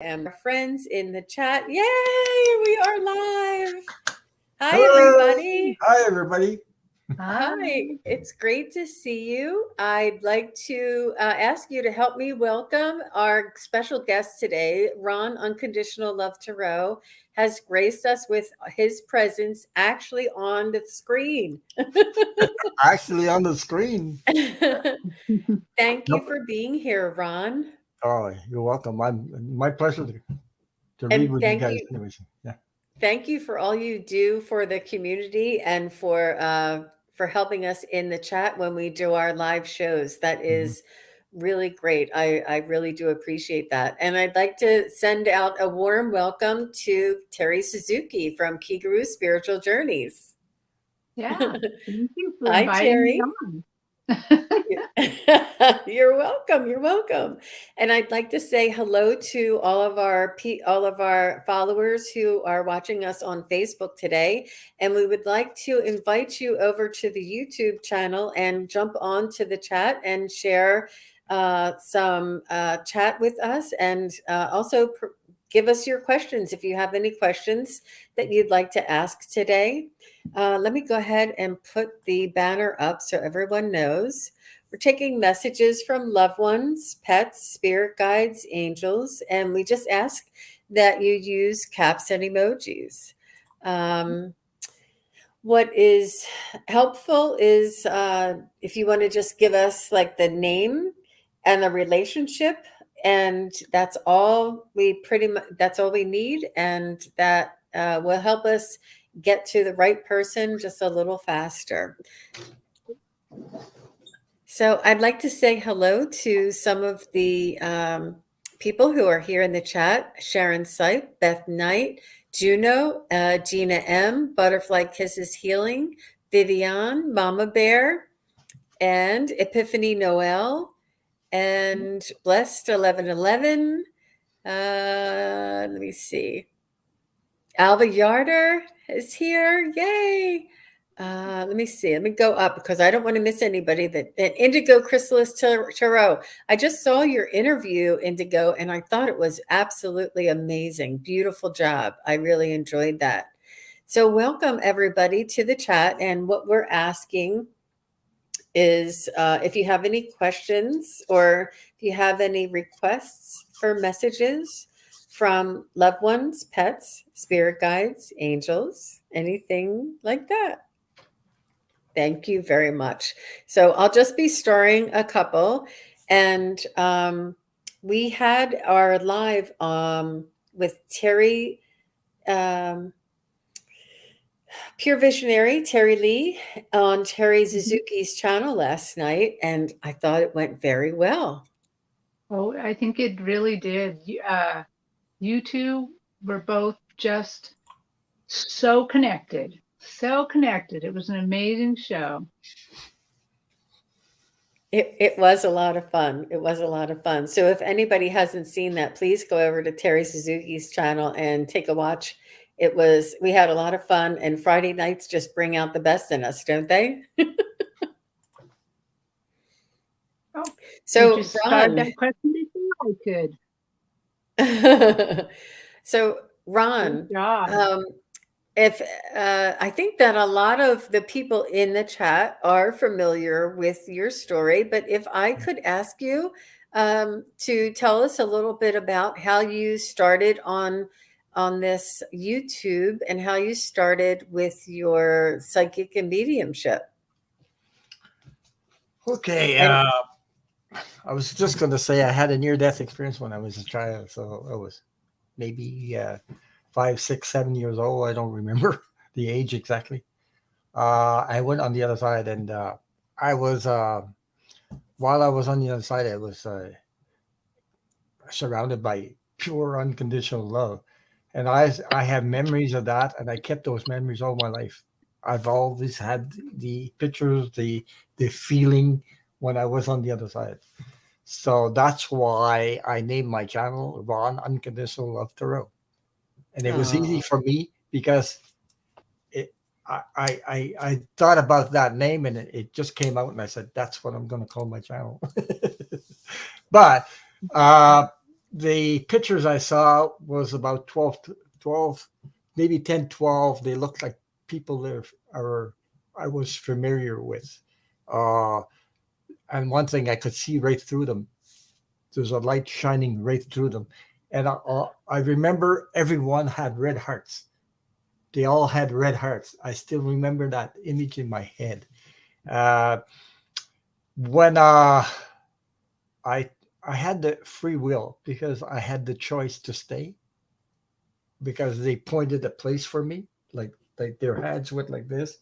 And our friends in the chat. Yay, we are live. Hi, Hello. everybody. Hi, everybody. Hi, it's great to see you. I'd like to ask you to help me welcome our special guest today. Ron, Unconditional Love Tarot, has graced us with his presence actually on the screen. Actually, on the screen. Thank you Nope. for being here, Ron. Oh, you're welcome. My pleasure to read And with you thank guys. you Anyways, yeah. Thank you for all you do for the community and for helping us in the chat when we do our live shows. That Mhm. is really great. I really do appreciate that. And I'd like to send out a warm welcome to Terri Suzuki from Kigaru Spiritual Journeys. Yeah, thank you for Hi, inviting me Terri. on. You're welcome. You're welcome. And I'd like to say hello to all of our followers who are watching us on Facebook today. And we would like to invite you over to the YouTube channel and jump on to the chat and share some chat with us, and also give us your questions if you have any questions that you'd like to ask today. Let me go ahead and put the banner up so everyone knows. We're taking messages from loved ones, pets, spirit guides, angels, and we just ask that you use caps and emojis. Um, what is helpful is if you want to just give us like the name and the relationship, and that's all we need, and that will help us get to the right person just a little faster. So I'd like to say hello to some of the people who are here in the chat: Sharon Sipe, Beth Knight, Juno, Gina M, Butterfly Kisses Healing, Vivian, Mama Bear, and Epiphany Noel, and Blessed 1111. Let me see. Alva Yarder is here. Yay. Let me see. Let me go up because I don't want to miss anybody. That Indigo Chrysalis Tarot. I just saw your interview, Indigo, and I thought it was absolutely amazing. Beautiful job. I really enjoyed that. So welcome everybody to the chat. And what we're asking is if you have any questions or if you have any requests for messages from loved ones, pets, spirit guides, angels, anything like that. Thank you very much. So I'll just be starring a couple. And we had our live with Terri, um, Pure Visionary, Terri Lee, on Terri Suzuki's channel last night. And I thought it went very well. Oh, I think it really did. You two were both just so connected, so connected. It was an amazing show. It was a lot of fun. It was a lot of fun. So if anybody hasn't seen that, please go over to Terri Suzuki's channel and take a watch. We had a lot of fun, and Friday nights just bring out the best in us, don't they? Oh, So you just started Ron, that question before I could. so Good Ron, job. if I think that a lot of the people in the chat are familiar with your story, but if I could ask you to tell us a little bit about how you started on this YouTube and how you started with your psychic and mediumship. Okay. And I was just going to say I had a near-death experience when I was a child. So I was maybe 5, 6, 7 years old. I don't remember the age exactly. I went on the other side, and I was while I was on the other side, I was surrounded by pure unconditional love. And I have memories of that, and I kept those memories all my life. I've always had the pictures, the feeling when I was on the other side. So that's why I named my channel Ron Unconditional Love Tarot. And it was easy oh, for me because it I thought about that name, and it just came out, and I said that's what I'm going to call my channel. But uh the pictures I saw was about 12, maybe 10, 12. They looked like people that I was familiar with. Uh, and one thing I could see right through them. There's a light shining right through them. And I remember everyone had red hearts. They all had red hearts. I still remember that image in my head. Uh, when I I had the free will because I had the choice to stay because they pointed a place for me, like their hands went like this,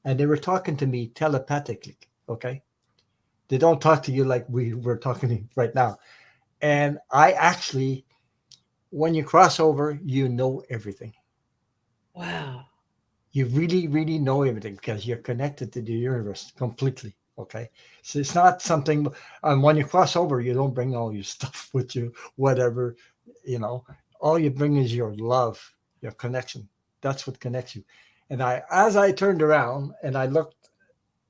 and they were talking to me telepathically. Okay, they don't talk to you like we're talking right now. And I actually, when you cross over, you know everything. Wow. You really, really know everything because you're connected to the universe completely. Okay. So it's not something, when you cross over, you don't bring all your stuff with you, whatever, you know, all you bring is your love, your connection. That's what connects you. And as I turned around and I looked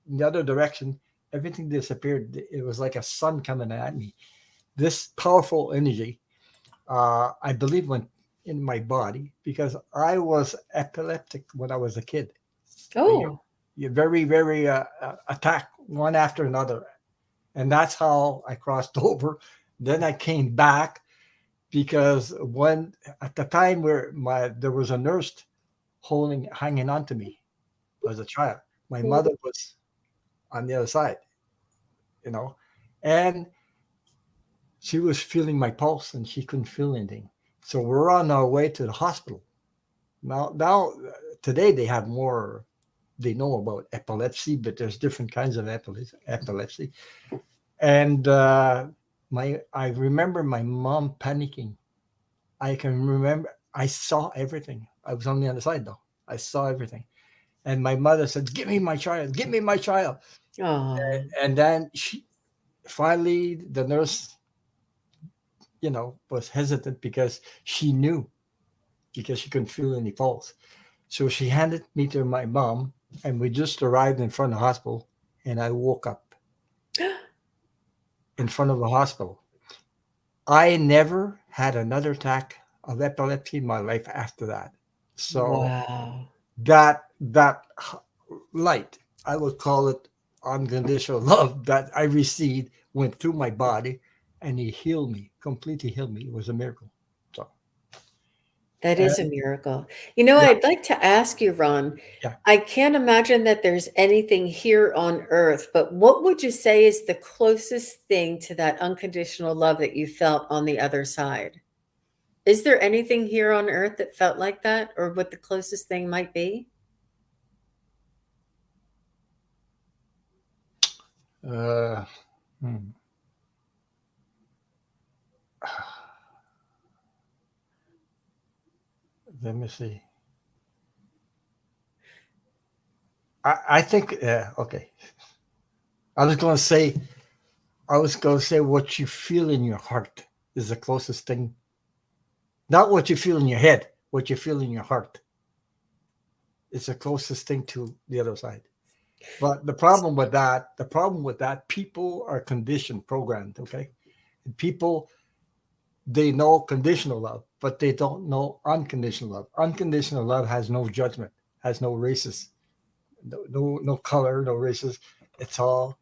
in the other direction, everything disappeared. It was like a sun coming at me. This powerful energy, I believe, went in my body because I was epileptic when I was a kid. You, Oh, you're very, very attack one after another. And that's how I crossed over. Then I came back because when at the time where there was a nurse hanging on to me as a child. My mother was on the other side, you know, and she was feeling my pulse and she couldn't feel anything. So we're on our way to the hospital. Now, today they have more. They know about epilepsy, but there's different kinds of epilepsy. And I remember my mom panicking. I can remember I saw everything. I was on the other side though. I saw everything. And my mother said, "Give me my child, give me my child." oh, And then finally the nurse, was hesitant because she knew because she couldn't feel any pulse. So she handed me to my mom, and we just arrived in front of the hospital, and I woke up in front of the hospital. I never had another attack of epilepsy in my life after that. So wow. that light, I would call it unconditional love that I received went through my body, and he healed me, completely healed me. It was a miracle. So, That is a and miracle. You know, yeah, I'd like to ask you, Ron, yeah. I can't imagine that there's anything here on earth, but what would you say is the closest thing to that unconditional love that you felt on the other side? Is there anything here on earth that felt like that, or what the closest thing might be? Uh, hmm. Let me see. I think okay. I was going to say what you feel in your heart is the closest thing. Not what you feel in your head, what you feel in your heart is the closest thing to the other side. But the problem with that, people are conditioned, programmed. Okay, and people, they know conditional love, but they don't know unconditional love. Unconditional love has no judgment, has no races, no color, no races. It's all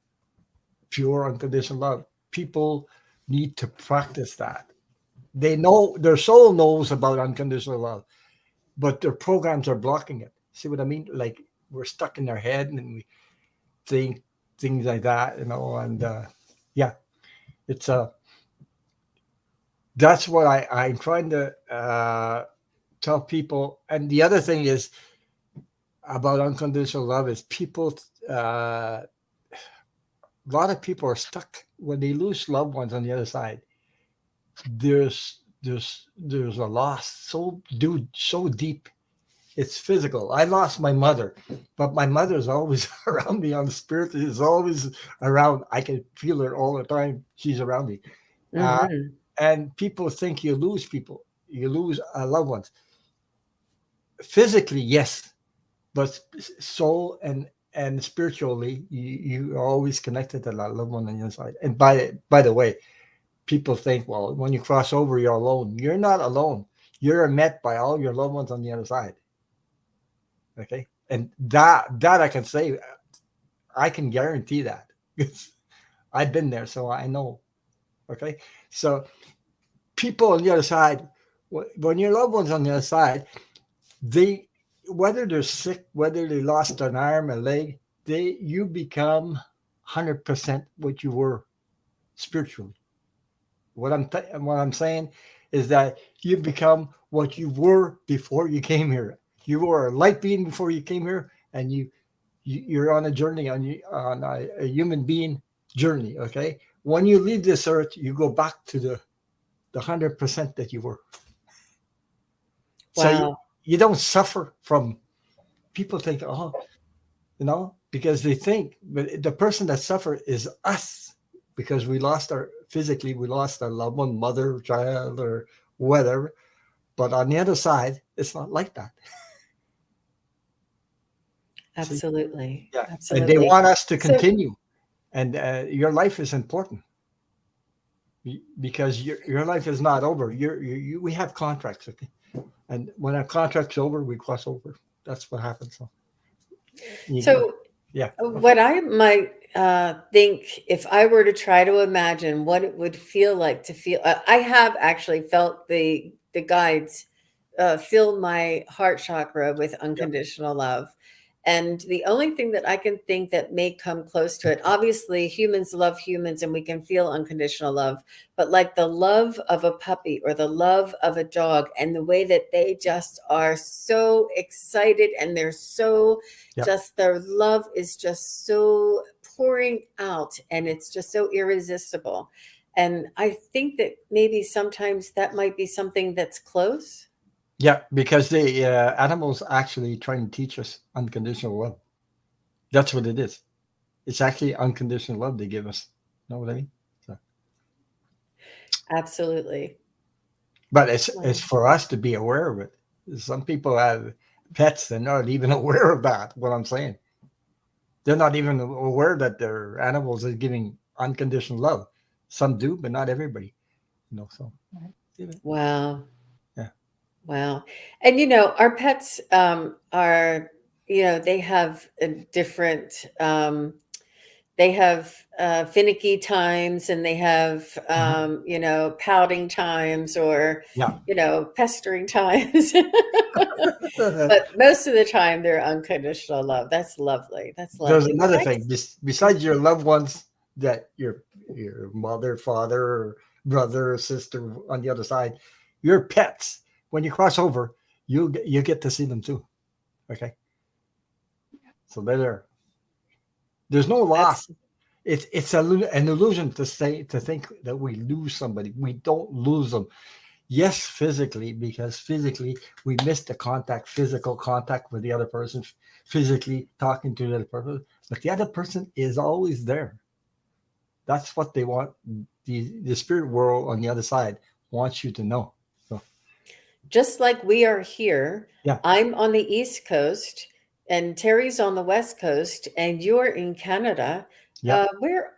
pure unconditional love. People need to practice that. They know their soul knows about unconditional love, but their programs are blocking it. See what I mean? Like we're stuck in our head and we think things like that, and yeah, it's that's what I'm trying to tell people. And the other thing is about unconditional love is people, a lot of people are stuck when they lose loved ones on the other side. There's a loss so deep. It's physical. I lost my mother, but my mother is always around me. On the spirit is always around. I can feel her all the time. She's around me. uh, Mhm. and people think you lose people, you lose loved ones. Physically, yes, but soul and spiritually, you are always connected to that loved one on your side. And by the way, people think, well, when you cross over, you're alone. You're not alone. You're met by all your loved ones on the other side. Okay, and that I can say, I can guarantee that. I've been there, so I know. Okay, so people on the other side, when your loved ones on the other side, they, whether they're sick, whether they lost an arm, a leg, you become 100% what you were spiritually. What I'm saying is that you become what you were before you came here. You were a light being before you came here, and you're on a journey, on a human being journey. Okay, when you leave this earth, you go back to the 100% that you were. So Wow. you don't suffer from, people think, oh, because they think, but the person that suffer is us, because we lost we lost our loved one, mother, child, or whatever. But on the other side, it's not like that. See? Absolutely. Yeah. And they Absolutely. want us to So, continue. And your life is important, because your life is not over. We have contracts. Okay. And when our contract's over, we cross over. That's what happens. So, so yeah. what I might think, if I were to try to imagine what it would feel like to feel, I have actually felt the guides fill my heart chakra with Yeah. unconditional love. And the only thing that I can think that may come close to it, obviously, humans love humans and we can feel unconditional love, but like the love of a puppy or the love of a dog, and the way that they just are so excited and they're so Yeah. just, their love is just so pouring out and it's just so irresistible. And I think that maybe sometimes that might be something that's close. Yeah, because the animals actually trying to teach us unconditional love. That's what it is. It's actually unconditional love they give us. Know what I mean? So, Absolutely. but it's Wow. for us to be aware of it. Some people have pets, they're not even aware of that. What I'm saying, they're not even aware that their animals are giving unconditional love. Some do, but not everybody. So Wow. yeah, Wow. And our pets are, they have a different they have finicky times, and they have mhm. pouting times, or Yeah. pestering times. But most of the time they're unconditional love. That's lovely. That's There's lovely. Well, another thanks. thing. Besides your loved ones, that your mother, father, or brother, or sister on the other side, your pets. When you cross over, you get to see them too. Okay, so they're there. There's no loss. Absolutely. An illusion to think that we lose somebody. We don't lose them. Yes, physically, because physically we miss the physical contact with the other person, physically talking to the other person, but the other person is always there. That's what they want. The spirit world on the other side wants you to know. So Just like we are here, yeah, I'm on the East Coast and Terry's on the West Coast, and you're in Canada. yeah,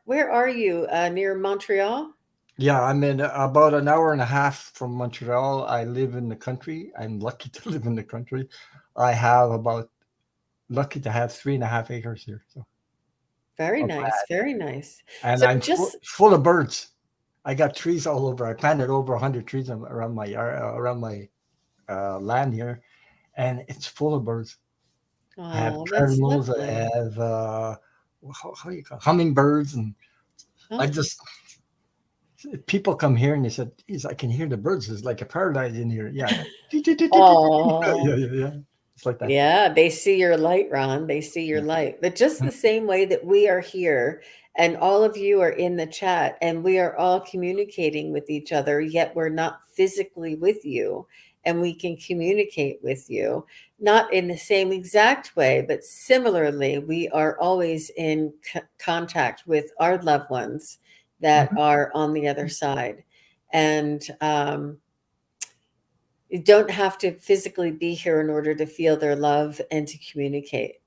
Where are you? Near Montreal? yeah. I'm in about an hour and a half from Montreal. I live in the country. I'm lucky to live in the country. I have about lucky to have 3.5 acres here. So Very of nice, land. very nice. And So I'm just full of birds. I got trees all over. I planted over 100 trees around my yard, around my land here, and it's full of birds. I have oh, that's cardinals. I lovely. have how do you call hummingbirds, and I Oh, just people come here and they said, "Geez, I can hear the birds. It's like a paradise in here." Yeah, yeah, oh. yeah, yeah. It's like that. Yeah, they see your light, Ron. They see your Yeah. light. But just the same way that we are here and all of you are in the chat and we are all communicating with each other, yet we're not physically with you, and we can communicate with you, not in the same exact way, but similarly, we are always in contact with our loved ones that Mhm. are on the other side. And you don't have to physically be here in order to feel their love and to communicate.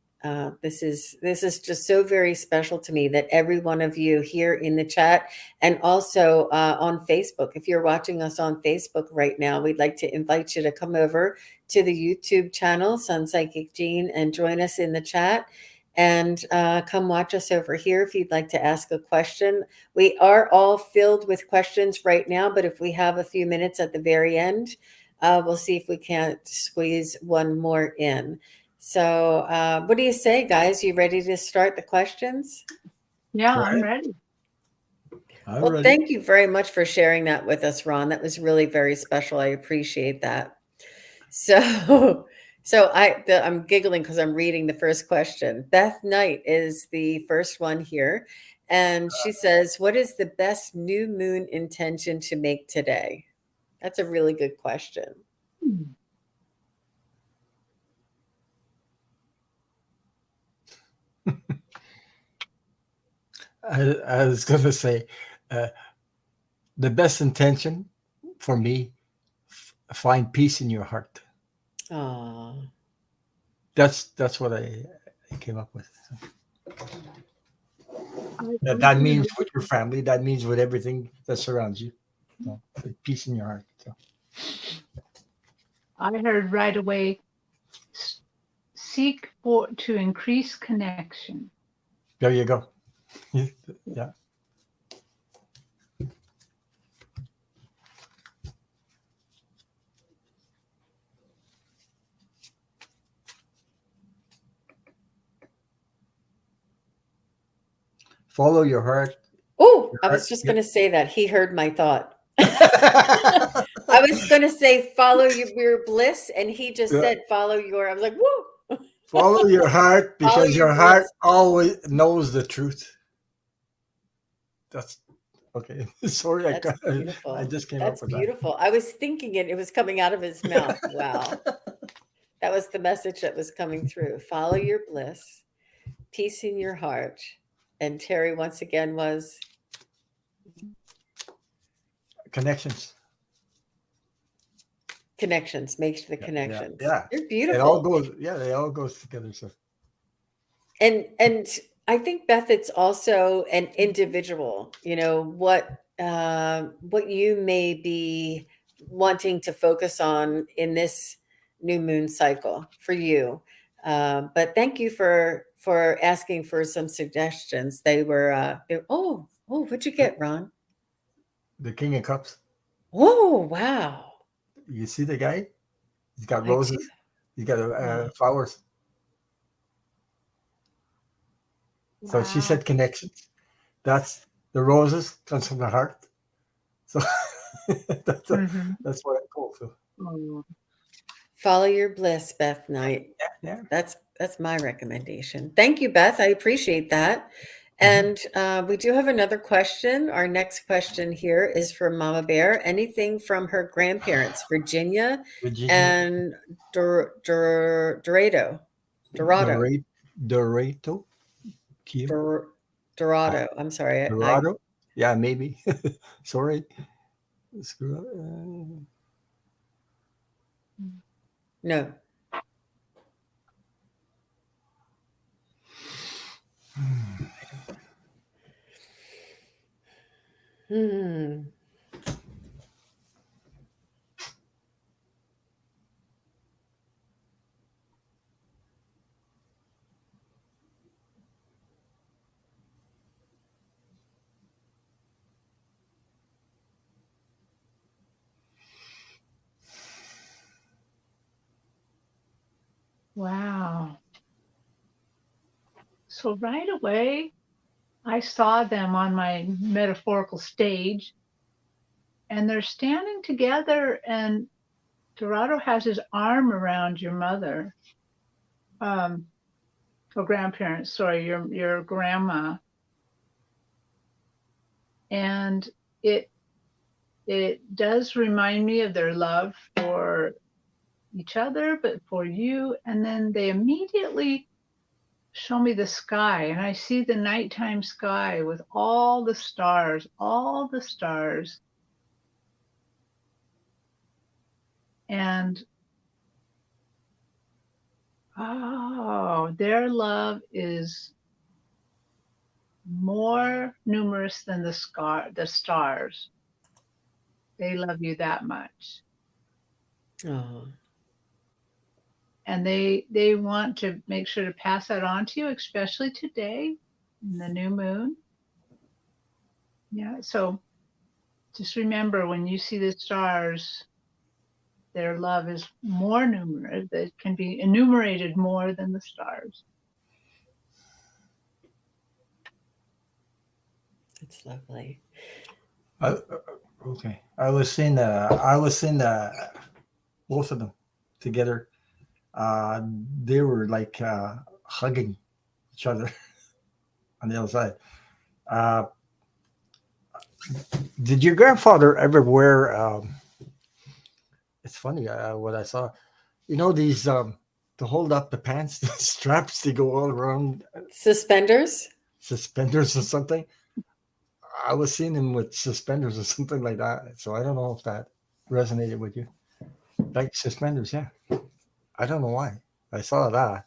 This is just so very special to me that every one of you here in the chat and also on Facebook. If you're watching us on Facebook right now, we'd like to invite you to come over to the YouTube channel, Sun Psychic Jean, and join us in the chat. And come watch us over here if you'd like to ask a question. We are all filled with questions right now, but if we have a few minutes at the very end, we'll see if we can't squeeze one more in. So what do you say, guys? You ready to start the questions? Yeah, I'm ready. Well, thank you very much for sharing that with us, Ron. That was really very special. I appreciate that. So, I'm giggling because I'm reading the first question. Beth Knight is the first one here. And she says, what is the best new moon intention to make today? That's a really good question. I was going to say, the best intention for me, find peace in your heart. Oh, That's what I came up with. That means with your family. That means with everything that surrounds you. With peace in your heart. So. I heard right away, seek to increase connection. There you go. Yeah. Follow your heart. Oh, I was just going to say that. He heard my thought. I was going to say, follow your bliss. And he just said, follow your, I was like, woo. Follow your heart because your heart always knows the truth. That's okay. Sorry, That's beautiful. I just came up with that. That's beautiful. I was thinking it was coming out of his mouth. Wow. That was the message that was coming through. Follow your bliss, peace in your heart. And Terry, once again, was connections. Make the connections. Yeah. They're beautiful. It all goes, they all goes together. So. And I think, Beth, it's also an individual, what you may be wanting to focus on in this new moon cycle for you. But thank you for asking for some suggestions. They were, what'd you get, Ron? The King of Cups. Oh, wow. You see the guy? He's got roses. He's got flowers. Wow. So she said connections. That's the roses comes from the heart. So that's what I call it. So. Follow your bliss, Beth Knight. Yeah. That's my recommendation. Thank you, Beth. I appreciate that. And we do have another question. Our next question here is from Mama Bear. Anything from her grandparents, Virginia and Dorado. Dorado. I'm sorry. Dorado? Yeah, maybe. Sorry. No. Wow. So right away, I saw them on my metaphorical stage, and they're standing together, and Dorado has his arm around your mother, or grandparents, sorry, your grandma. And it does remind me of their love for each other, but for you. And then they immediately show me the sky, and I see the nighttime sky with all the stars. And Oh, their love is more numerous than the stars. They love you that much. Oh, And they want to make sure to pass that on to you, especially today in the new moon. Yeah, so just remember when you see the stars, their love is more numerous. It can be enumerated more than the stars. that's lovely. Okay. I was seeing both of them together. They were like hugging each other on the other side. Uh, did your grandfather ever wear? It's funny what I saw. You know these to hold up the pants, the straps they go all around Suspenders? suspenders or something. I was seeing him with suspenders or something like that. So I don't know if that resonated with you. Like suspenders, yeah. I don't know why. I saw that.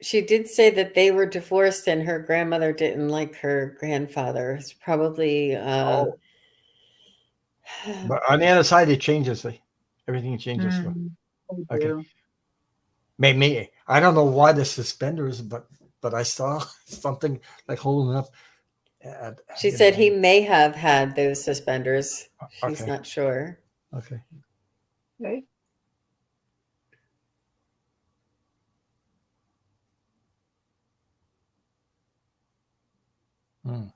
She did say that they were divorced and her grandmother didn't like her grandfather. It's probably Oh, but on the other side, it changes. Everything changes. So, They okay. do. Maybe I don't know why the suspenders, but I saw something like holding up. she You said he know. may have had those suspenders. She's Okay. not sure. Okay. Okay. Hmm.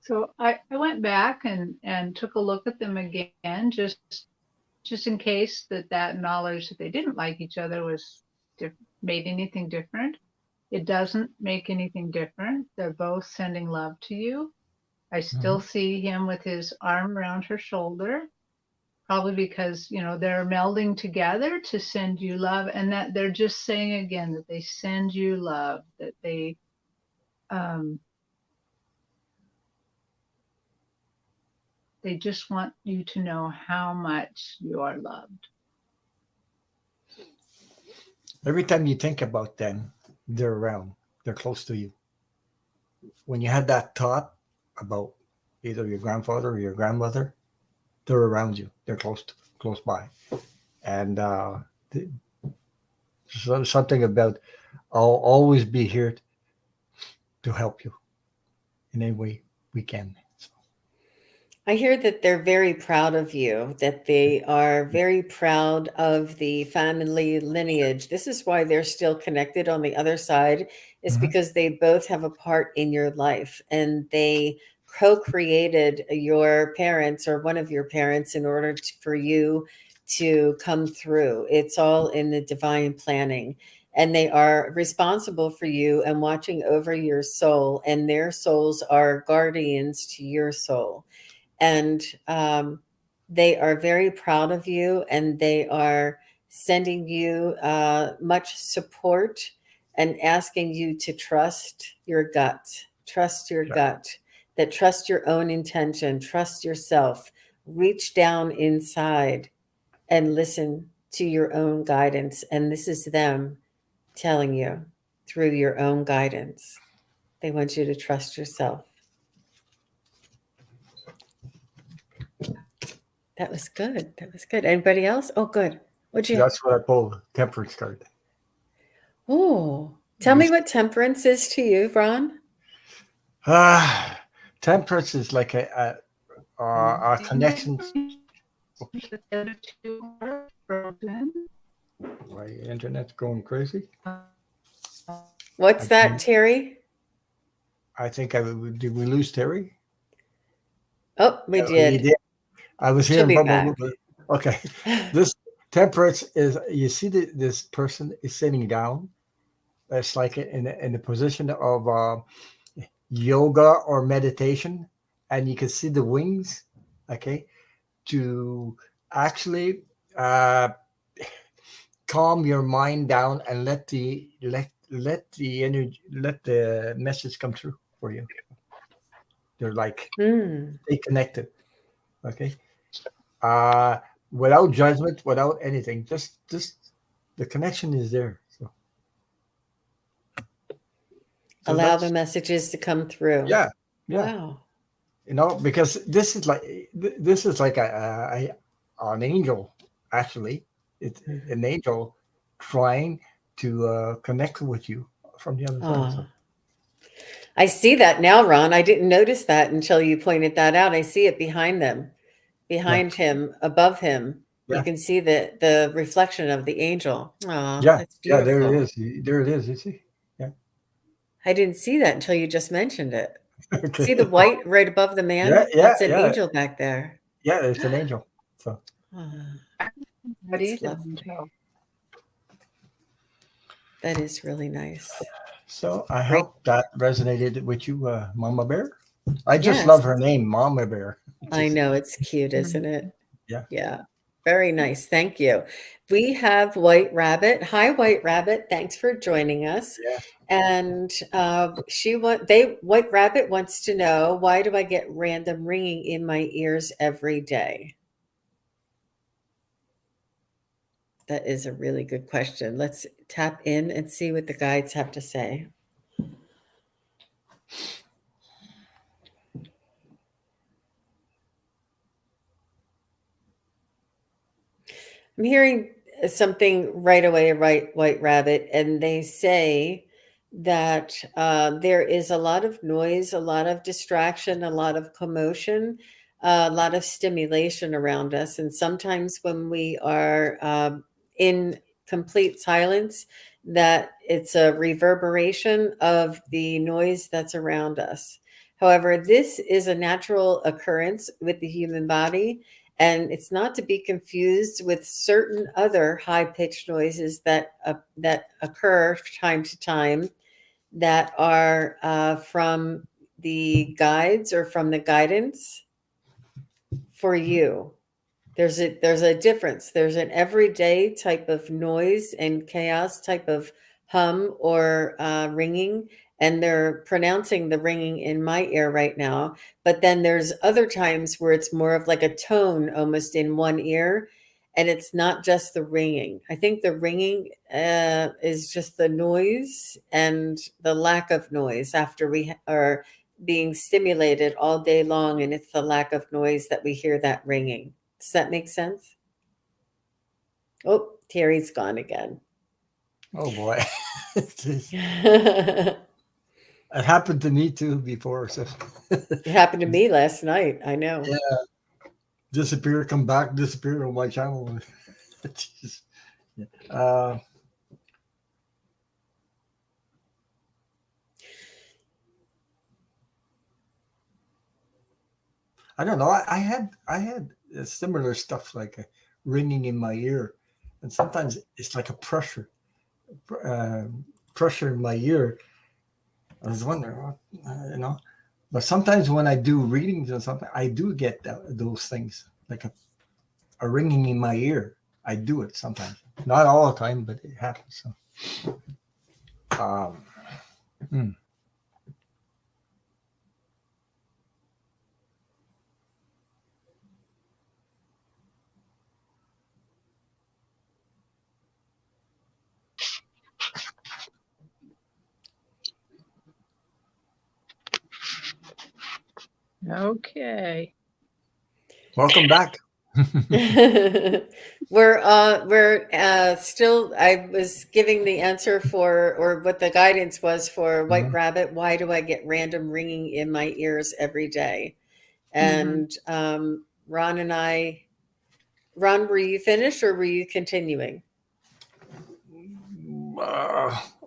So I went back and took a look at them again, just in case that knowledge that they didn't like each other was made anything different. It doesn't make anything different. They're both sending love to you. I still Mhm. see him with his arm around her shoulder, probably because, they're melding together to send you love, and that they're just saying again that they send you love, that um, they just want you to know how much you are loved. Every time you think about them, they're around. They're close to you. When you had that thought about either your grandfather or your grandmother, they're around you. They're close by, and something about I'll always be here to help you in any way we can. So, I hear that they're very proud of you, that they are very proud of the family lineage. This is why they're still connected on the other side, is mhm. because they both have a part in your life and they co-created your parents or one of your parents in order for you to come through. It's all in the divine planning. And they are responsible for you and watching over your soul, and their souls are guardians to your soul, and they are very proud of you, and they are sending you much support and asking you to trust your gut, trust your Yeah. gut, that trust your own intention, trust yourself, reach down inside and listen to your own guidance. And this is them telling you through your own guidance. They want you to trust yourself. That was good. That was good. Anybody else? Oh, good. What'd you? That's what I pulled. Temperance card. Oh, tell You me what temperance is to you, Ron. Ah, temperance is like a connection. Oops, The other two are frozen. my internet's going crazy. What's I that, think Terry? did we lose Terry? Oh, we He did. did. I was She'll hearing be blah blah back. blah. Okay, this temperance is you see this person is sitting down. It's like in the position of yoga or meditation, and you can see the wings. Okay, to actually uh, calm your mind down and let the energy let the message come through for you. They're like Hmm. they connected. Okay. Without judgment, without anything, just the connection is there. So Allow the that's messages to come through. yeah, yeah. Wow. Because this is like an angel actually. It's an angel trying to connect with you from the other side. So Oh, I see that now, Ron. I didn't notice that until you pointed that out. I see it behind them, yeah, behind him, above him. You yeah, can see the reflection of the angel. Oh, yeah, that's yeah. There it beautiful. is. There it is. You see? Yeah. I didn't see that until you just mentioned it. See the Okay. white right above the Yeah, man? yeah, That's an yeah, angel back there. yeah. It's an angel. So Oh, That that's is an lovely. angel. That is really nice. I Great. hope that resonated with you, Mama Bear. I just Yes, love her name, Mama Bear. I Just know it's cute, isn't it? yeah, Yeah. Very nice. Thank you. We have White Rabbit. Hi, White Rabbit. Thanks for joining us. yeah. And White Rabbit wants to know, why do I get random ringing in my ears every day? That is a really good question. Let's tap in and see what the guides have to say. I'm hearing something right away, right, White Rabbit, and they say that there is a lot of noise, a lot of distraction, a lot of commotion, a lot of stimulation around us. And sometimes when we are in complete silence, that it's a reverberation of the noise that's around us. However, this is a natural occurrence with the human body, and it's not to be confused with certain other high-pitched noises that occur time to time, that are from the guides or from the guidance for you. There's a difference. There's an everyday type of noise and chaos type of hum or ringing, and they're pronouncing the ringing in my ear right now. But then there's other times where it's more of like a tone almost in one ear, and it's not just the ringing. I think the ringing is just the noise and the lack of noise after we are being stimulated all day long, and it's the lack of noise that we hear that ringing. Does that make sense? Oh, Terry's gone again. Oh boy, it It happened to me too before. So happened to me last night. I know. yeah, disappear, come back, disappear on my channel. Jeez. Yeah. I don't know. I had similar stuff like ringing in my ear, and sometimes it's like a uh, pressure in my ear. I was wondering, But sometimes when I do readings or something, I do get those things like a ringing in my ear. I do it sometimes, not all the time, but it happens. So, um, hmm. Okay. Welcome back. We're still, I was giving the answer for, or what the guidance was for White Mhm. Rabbit. Why do I get random ringing in my ears every day? And Ron and Ron, were you finished or were you continuing?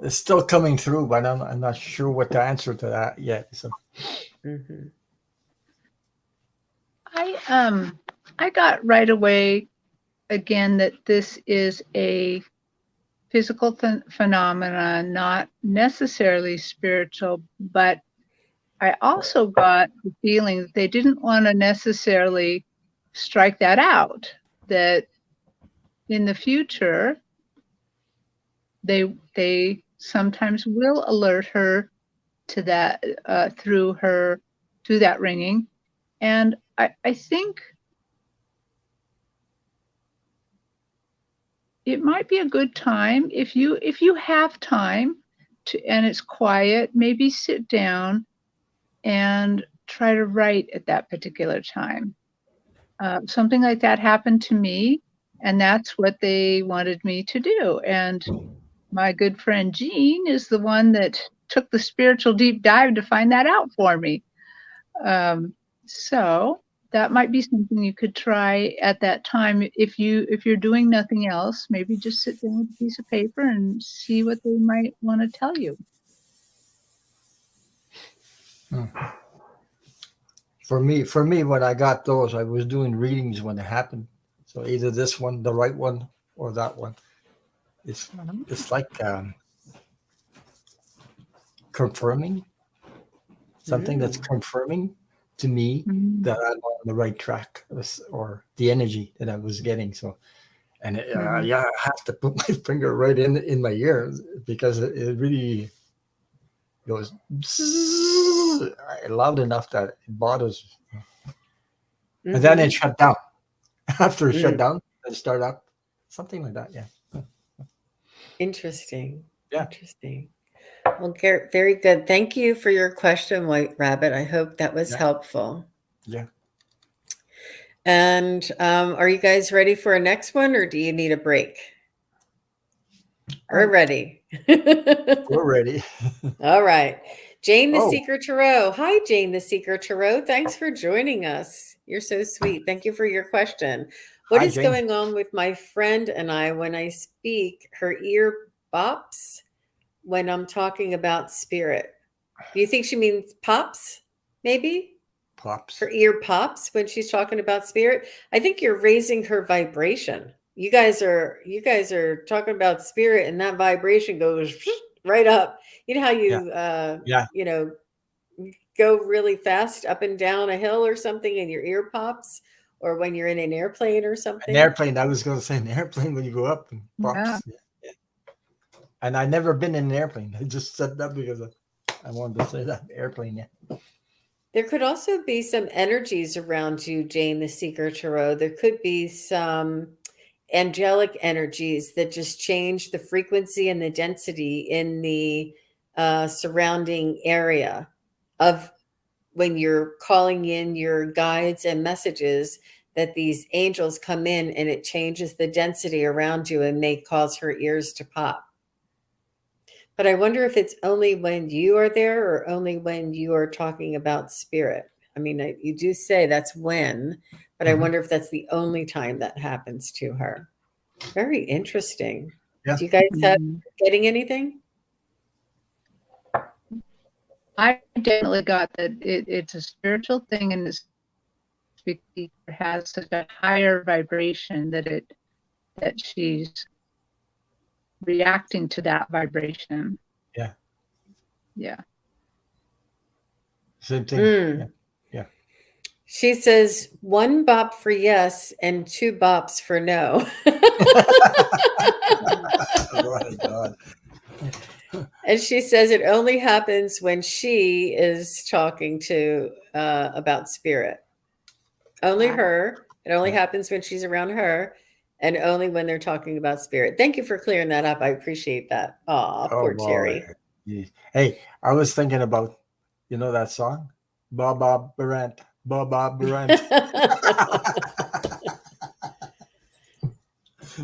It's still coming through, but I'm not sure what the answer to that yet. So, Hmm. I got right away again that this is a physical phenomena, not necessarily spiritual, but I also got the feeling that they didn't want to necessarily strike that out, that in the future they sometimes will alert her to that through her to that ringing. And I think it might be a good time if you have time to, and it's quiet, maybe sit down and try to write at that particular time. Something like that happened to me, and that's what they wanted me to do. And my good friend Jean is the one that took the spiritual deep dive to find that out for me. So that might be something you could try at that time. If you're doing nothing else, maybe just sit down with a piece of paper and see what they might want to tell you. For me, when I got those, I was doing readings when it happened. So either this one, the right one, or that one. It's like confirming something that's confirming to me that I'm on the right track, or the energy that I was getting. So, and I have to put my finger right in my ear because it really goes loud enough that it bothers. And then it shut down. After it shut down, it started up, something like that. Yeah. Interesting. Yeah. Interesting. Well, Garrett, very good. Thank you for your question, White Rabbit. I hope that was helpful. Yeah. And are you guys ready for a next one, or do you need a break? We're ready. We're ready. All right. Jane the Seeker Tarot. Hi, Jane the Seeker Tarot. Thanks for joining us. You're so sweet. Thank you for your question. What is going on with my friend and I when I speak? Her ear bops when I'm talking about spirit. Do you think she means pops? Maybe? Pops. Her ear pops when she's talking about spirit. I think you're raising her vibration. You guys are talking about spirit, and that vibration goes right up. You know how you go really fast up and down a hill or something and your ear pops, or when you're in an airplane or something. An airplane. I was going to say an airplane when you go up and pops. Yeah. And I've never been in an airplane. I just said that because I wanted to say that airplane. Yeah. There could also be some energies around you, Jane the Seeker Tarot. There could be some angelic energies that just change the frequency and the density in the surrounding area of when you're calling in your guides and messages, that these angels come in and it changes the density around you and may cause her ears to pop. But I wonder if it's only when you are there or only when you are talking about spirit. I mean, you do say that's when, but I wonder if that's the only time that happens to her. Very interesting. Yeah. Do you guys have getting anything? I definitely got that it's a spiritual thing, and this speaker has such a higher vibration that she's reacting to that vibration. Yeah. Yeah. Same thing. Yeah. She says 1 bop for yes and 2 bops for no. Oh my God. And she says it only happens when she is talking to about spirit. Only her. It only happens when she's around her, and only when they're talking about spirit. Thank you for clearing that up. I appreciate that. Aw, poor Terry. Hey, I was thinking about, that song? Bob Barant. Bob Barant.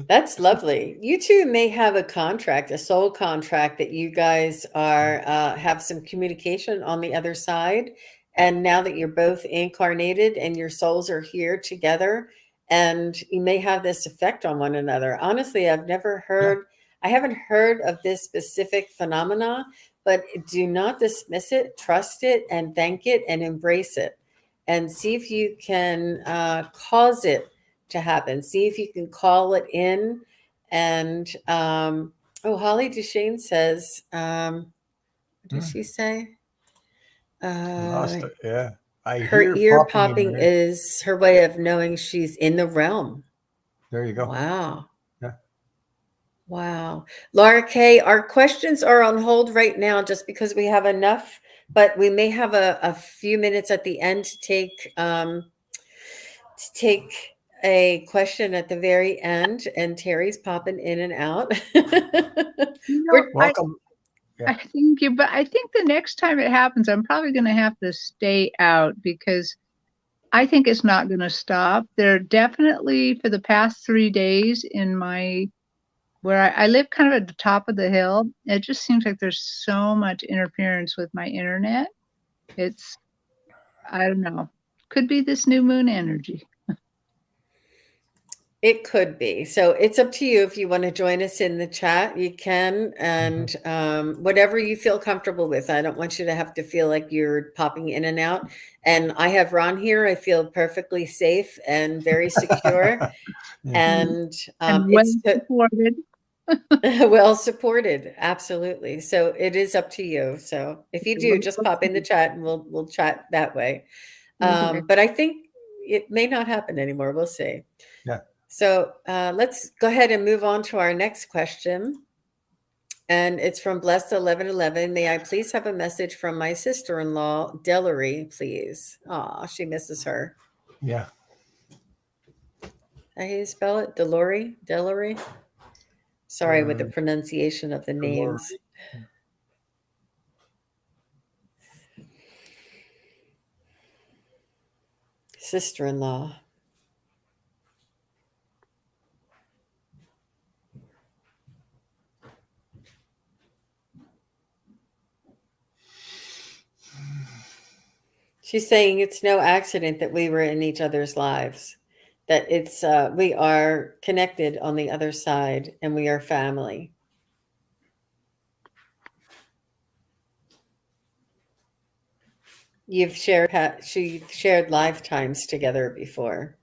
That's lovely. You two may have a contract, a soul contract, that you guys are have some communication on the other side. And now that you're both incarnated and your souls are here together, and you may have this effect on one another. Honestly, I've never heard, I haven't heard of this specific phenomena, but do not dismiss it, trust it, and thank it, and embrace it. And see if you can cause it to happen. See if you can call it in. And Holly Duchesne says, what did she say? Lost it. Yeah. Her ear popping is her way of knowing she's in the realm. There you go. Wow. Yeah. Wow. Laura K., our questions are on hold right now just because we have enough, but we may have a few minutes at the end to take a question at the very end, and Terry's popping in and out. You know, We're Welcome. I think you, but I think the next time it happens, I'm probably going to have to stay out because I think it's not going to stop. There definitely for the past 3 days in my where I live kind of at the top of the hill, it just seems like there's so much interference with my internet. It's, I don't know, could be this new moon energy. It could be. So it's up to you if you want to join us in the chat, you can, and whatever you feel comfortable with. I don't want you to have to feel like you're popping in and out. And I have Ron here. I feel perfectly safe and very secure. Yeah. And And well it's supported. well supported. Absolutely. So it is up to you. So if you do, just pop in the chat and we'll chat that way. Okay. But I think it may not happen anymore. We'll see. Yeah. So let's go ahead and move on to our next question. And it's from Blessed 1111. May I please have a message from my sister-in-law, Delary, please? Aw, she misses her. Yeah. How do you spell it? Delary? Sorry with the pronunciation of the names. Sister-in-law. She's saying it's no accident that we were in each other's lives, that it's we are connected on the other side and we are family. You've shared lifetimes together before.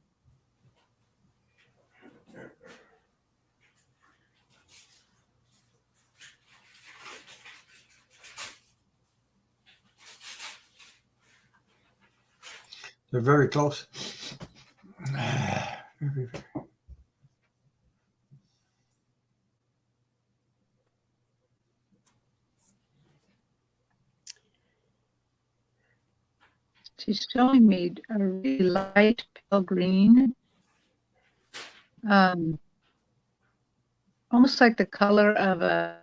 They're very close. She's showing me a really light pale green, almost like the color of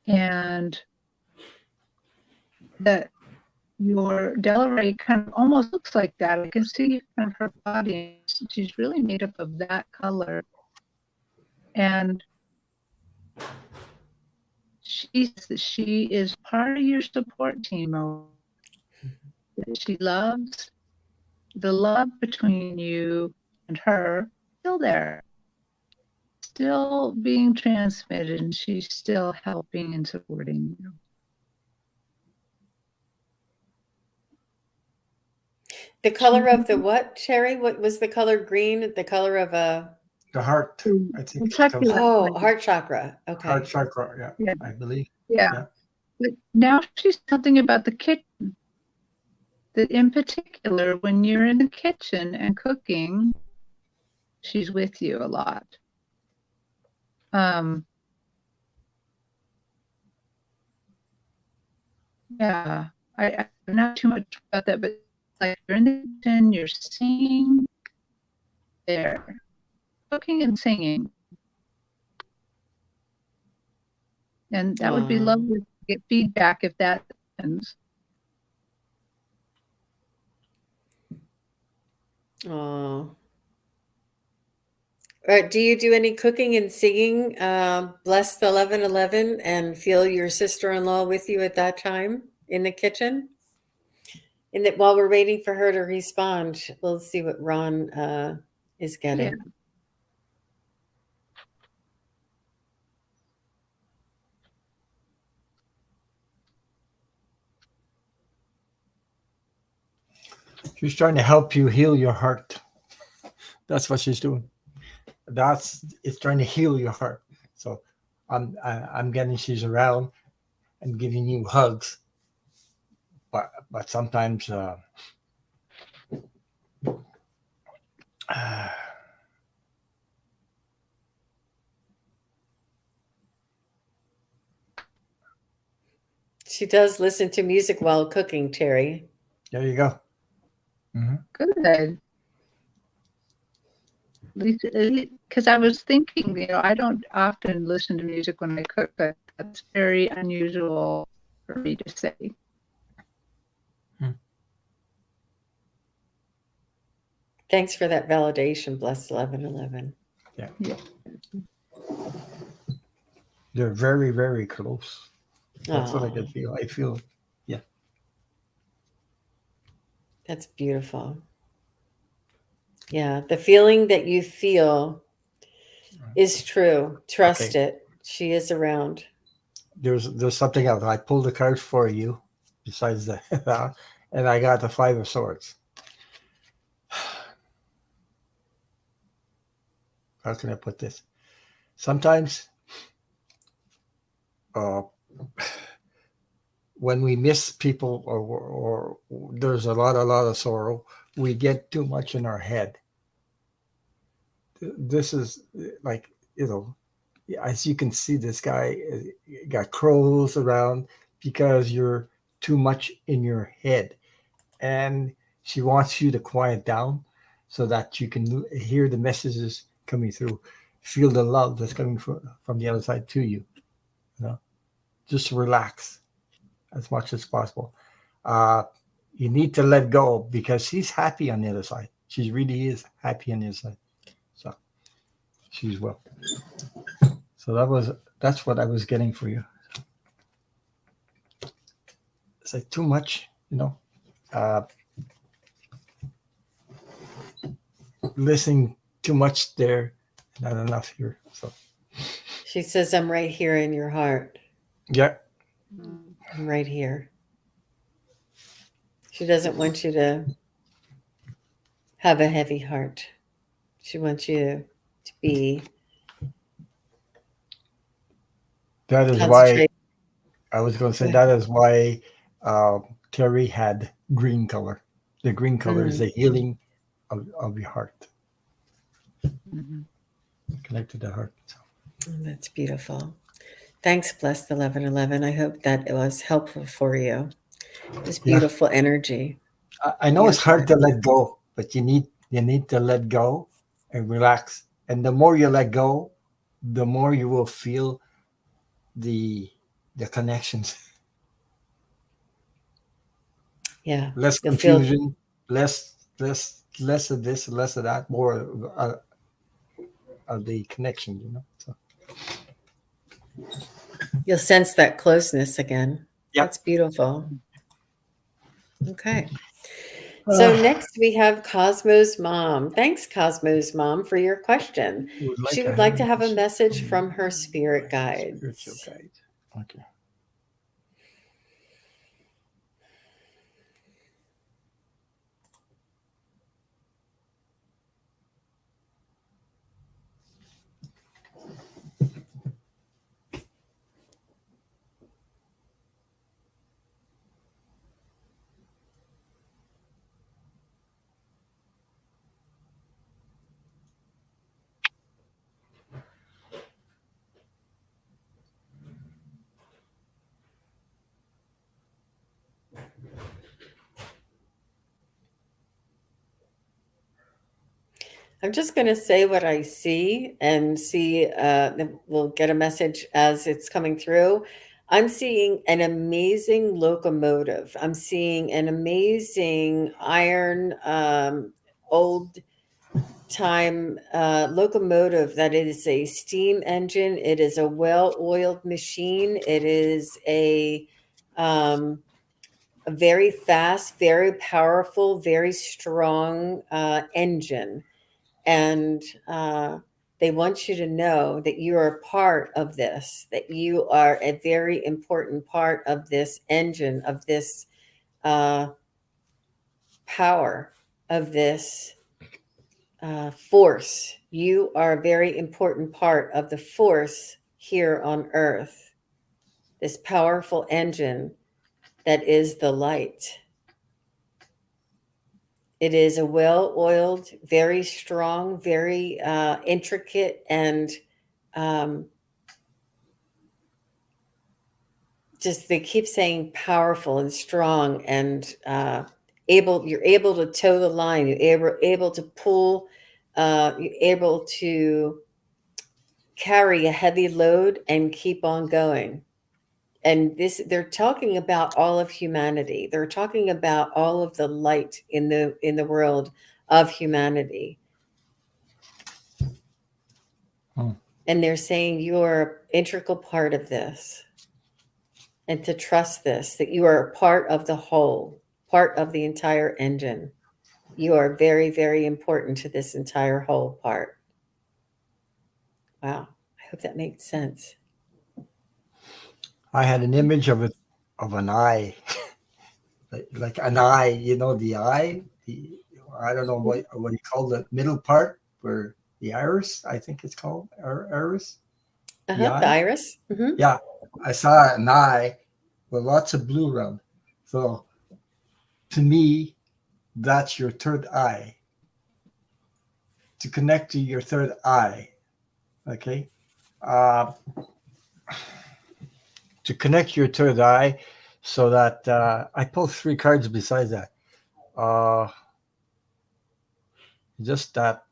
and that your Delray kind of almost looks like that. I can see kind of her body. She's really made up of that color. And she is part of your support team. She loves the love between you and her, still there, still being transmitted, and she's still helping and supporting you. The color of the what, Sherry? What was the color green? The color of a The heart, I think. It's like heart chakra. Okay. Heart chakra, yeah, I believe. Yeah. But now she's something about the kitchen. That in particular, when you're in the kitchen and cooking, she's with you a lot. Yeah, I not too much about that, but like you're in the kitchen, you're singing there, cooking and singing. And that would be lovely to get feedback if that happens. Oh. Do you do any cooking and singing, bless the 1111, and feel your sister-in-law with you at that time in the kitchen? And that while we're waiting for her to respond, we'll see what Ron is getting. Yeah. She's trying to help you heal your heart. That's what she's doing. It's trying to heal your heart. So I'm getting she's around and giving you hugs. But sometimes She does listen to music while cooking, Terri. There you go. Good. Because I was thinking, I don't often listen to music when I cook, but that's very unusual for me to say. Thanks for that validation, blessed 1111. Yeah. Yeah. They're very, very close. That's what I Aw, can feel. I feel, that's beautiful. Yeah, the feeling that you feel is true. Trust okay. it. She is around. There's something else. I pulled the cards for you besides that, and I got the Five of Swords. How can I put this? Sometimes uh, when we miss people or there's a lot of sorrow, we get too much in our head. This is like, as you can see, this guy got crows around because you're too much in your head. And she wants you to quiet down so that you can hear the messages coming through, feel the love that's coming from the other side to you. Just relax as much as possible. Uh, you need to let go because she's happy on the other side. She really is happy on the other side. So she's well. So that's what I was getting for you. It's like too much, uh, listening too much there, not enough here. So She says, I'm right here in your heart. yeah, I'm right here. She doesn't want you to have a heavy heart. She wants you to be that is why concentrated. I was going to Go say ahead. that is why Terry had green color. The green color is the healing of your heart, connected to the heart. So. Oh, that's beautiful. Thanks, blessed 1111. I hope that it was helpful for you. This Yeah, beautiful energy. I know it's Beautiful. hard to let go, but you need to let go and relax. And the more you let go, the more you will feel the connections. Yeah. Less You'll feel, confusion, less of this, less of that, more of the connection. So you'll sense that closeness again. yeah. That's beautiful. Okay. So next we have Cosmo's mom. Thanks, Cosmo's mom, for your question. Would She like would a like to have a message message from from her spirit my spiritual guides. guide. Okay. I'm just going to say what I see and see, we'll get a message as it's coming through. I'm seeing an amazing locomotive. I'm seeing an amazing iron, old time locomotive that is a steam engine. It is a well-oiled machine. It is a very fast, very powerful, very strong engine. And they want you to know that you are a part of this, that you are a very important part of this engine, of this uh, power, of this force. You are a very important part of the force here on earth, this powerful engine that is the light. It is a well-oiled, very strong, very intricate, and just they keep saying powerful and strong and you're able to toe the line, able to pull, you're able to carry a heavy load and keep on going. And this, they're talking about all of humanity. They're talking about all of the light in the world of humanity. And they're saying you're an integral part of this, and to trust this, that you are a part of the whole, part of the entire engine. You are very, very important to this entire whole part. Wow. I hope that makes sense. I had an image of it, of an eye, like an eye. You know, the eye. I don't know what you call the middle part where the iris. I think it's called iris. The The eye. iris. Mm-hmm. Yeah, I saw an eye with lots of blue around. So to me, that's your third eye. To connect to your third eye, okay? To connect your third eye, so that I pulled 3 cards besides that. Just that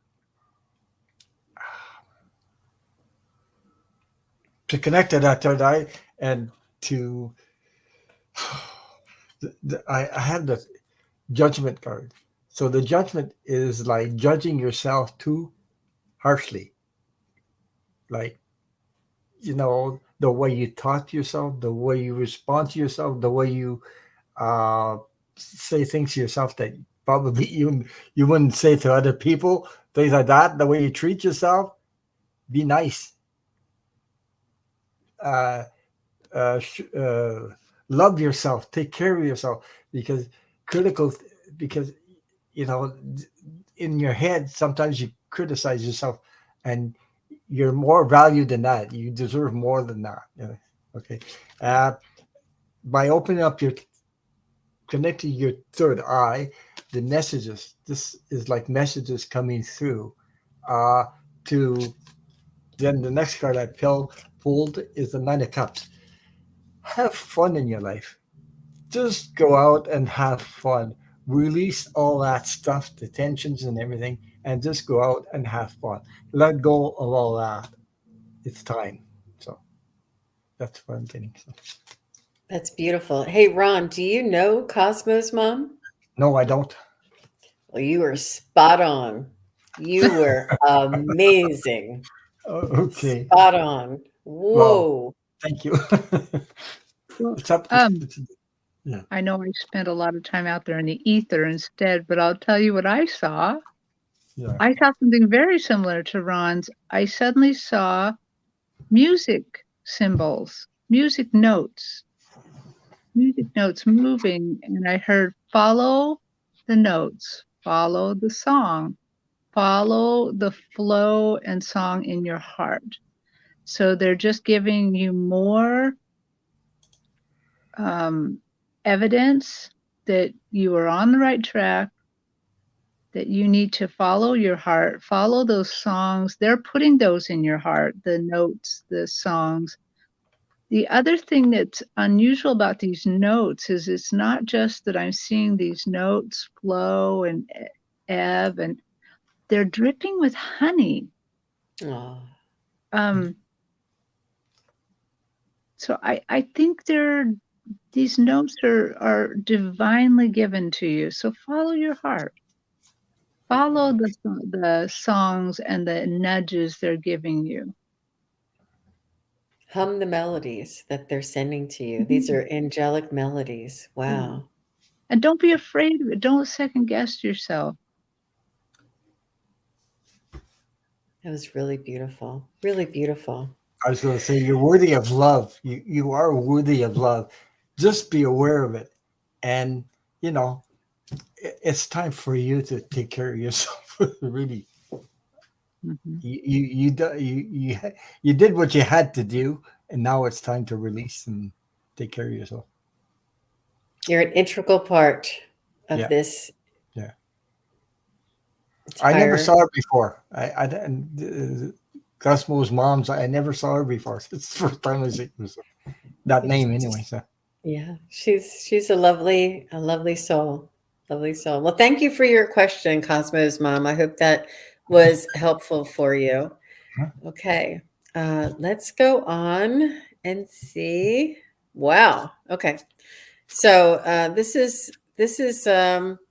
to connect to that third eye, and to I had the judgment card. So the judgment is like judging yourself too harshly, like, you know, the way you talk to yourself, the way you respond to yourself, the way you uh, say things to yourself that probably you wouldn't say to other people, things like that. The way you treat yourself, be nice. Uh, Love yourself, take care of yourself, because critical, because you know, in your head sometimes you criticize yourself, and you're more valued than that. You deserve more than that. Yeah. Okay. Uh, by opening up your, connecting your third eye, the messages. This is like messages coming through. Uh, to then the next card I pulled is the Nine of Cups. Have fun in your life. Just go out and have fun. Release all that stuff, the tensions and everything, and just go out and have fun. Let go of all that. It's time. So that's what I'm getting. So, That's beautiful. Hey, Ron, do you know Cosmo's mom? no, I don't. Well, you were spot on. You were amazing. Okay. Spot on. Well, Whoa. thank you. Well, it's up. Yeah. I know I spent a lot of time out there in the ether instead, but I'll tell you what I saw. Yeah. I saw something very similar to Ron's. I suddenly saw music symbols, music notes moving, and I heard follow the notes, follow the song, follow the flow and song in your heart. So they're just giving you more evidence that you are on the right track, that you need to follow your heart, follow those songs. They're putting those in your heart, the notes, the songs. The other thing that's unusual about these notes is it's not just that I'm seeing these notes flow and ebb, and they're dripping with honey. Oh, So I think these notes are divinely given to you. So follow your heart. Follow the songs and the nudges they're giving you. hum the melodies that they're sending to you. These are angelic melodies. Wow. And don't be afraid of it. Don't second guess yourself. That was really beautiful. Really beautiful. I was going to say, you're worthy of love. You are worthy of love. Just be aware of it, and you know, it's time for you to take care of yourself. Really, Mm-hmm. you did what you had to do, and now it's time to release and take care of yourself. You're an integral part of Yeah. this Yeah. I never entire. saw her before. I didn't. Cosmo's mom's. I never saw her before. It's the first time I see her. So that name anyway. So Yeah, she's a lovely soul. Lovely soul. Well, thank you for your question, Cosmo's mom. I hope that was helpful for you. Okay. Let's go on and see. Wow. Okay. So this is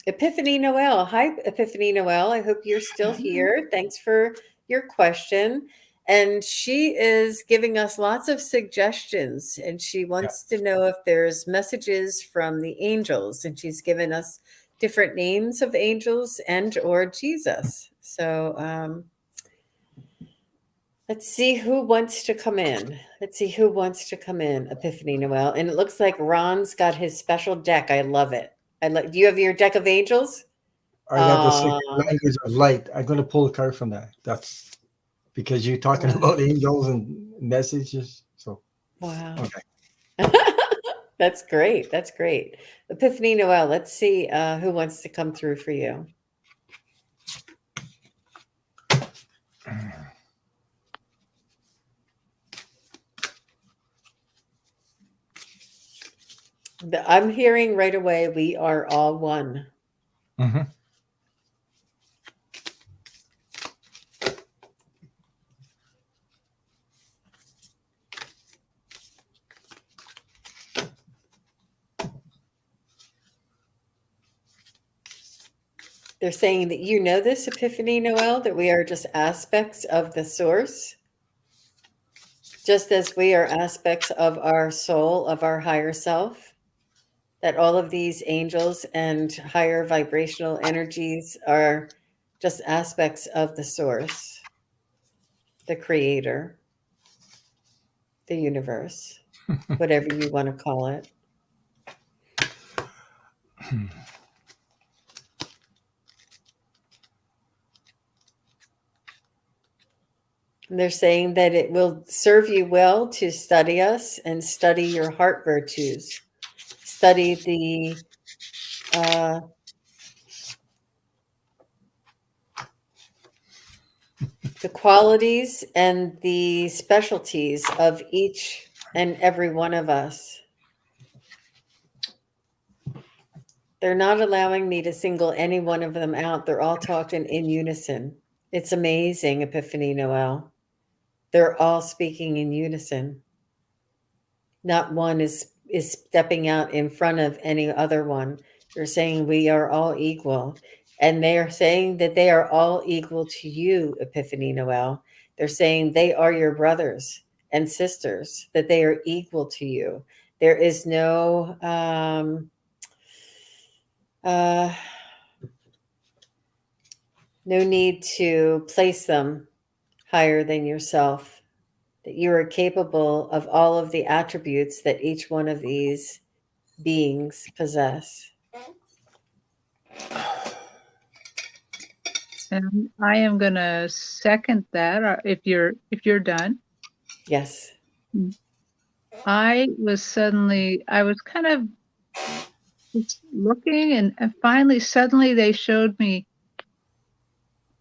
Epiphany Noel. Hi, Epiphany Noel. I hope you're still here. Thanks for your question. And she is giving us lots of suggestions, and she wants to know if there's messages from the angels, and she's given us different names of angels and or Jesus. So let's see who wants to come in. Let's see who wants to come in, Epiphany Noel. And it looks like Ron's got his special deck. I love it. Do you have your deck of angels? I got the six language of light. I'm going to pull a card from that. That's because you're talking about angels and messages. So, Wow. Okay. That's great. That's great. Epiphany Noel, let's see who wants to come through for you. I'm hearing right away, we are all one. Mm-hmm. They're saying that you know this, Epiphany Noel, that we are just aspects of the source, just as we are aspects of our soul, of our higher self, that all of these angels and higher vibrational energies are just aspects of the source, the creator, the universe, whatever you want to call it. And they're saying that it will serve you well to study us and study your heart virtues. Study the qualities and the specialties of each and every one of us. They're not allowing me to single any one of them out. They're all talking in unison. It's amazing, Epiphany Noel. They're all speaking in unison. Not one is stepping out in front of any other one. They're saying we are all equal. And they are saying that they are all equal to you, Epiphany Noel. They're saying they are your brothers and sisters, that they are equal to you. There is no no need to place them higher than yourself, that you are capable of all of the attributes that each one of these beings possess. And I am going to second that if you're done. Yes. I was kind of just looking and finally suddenly they showed me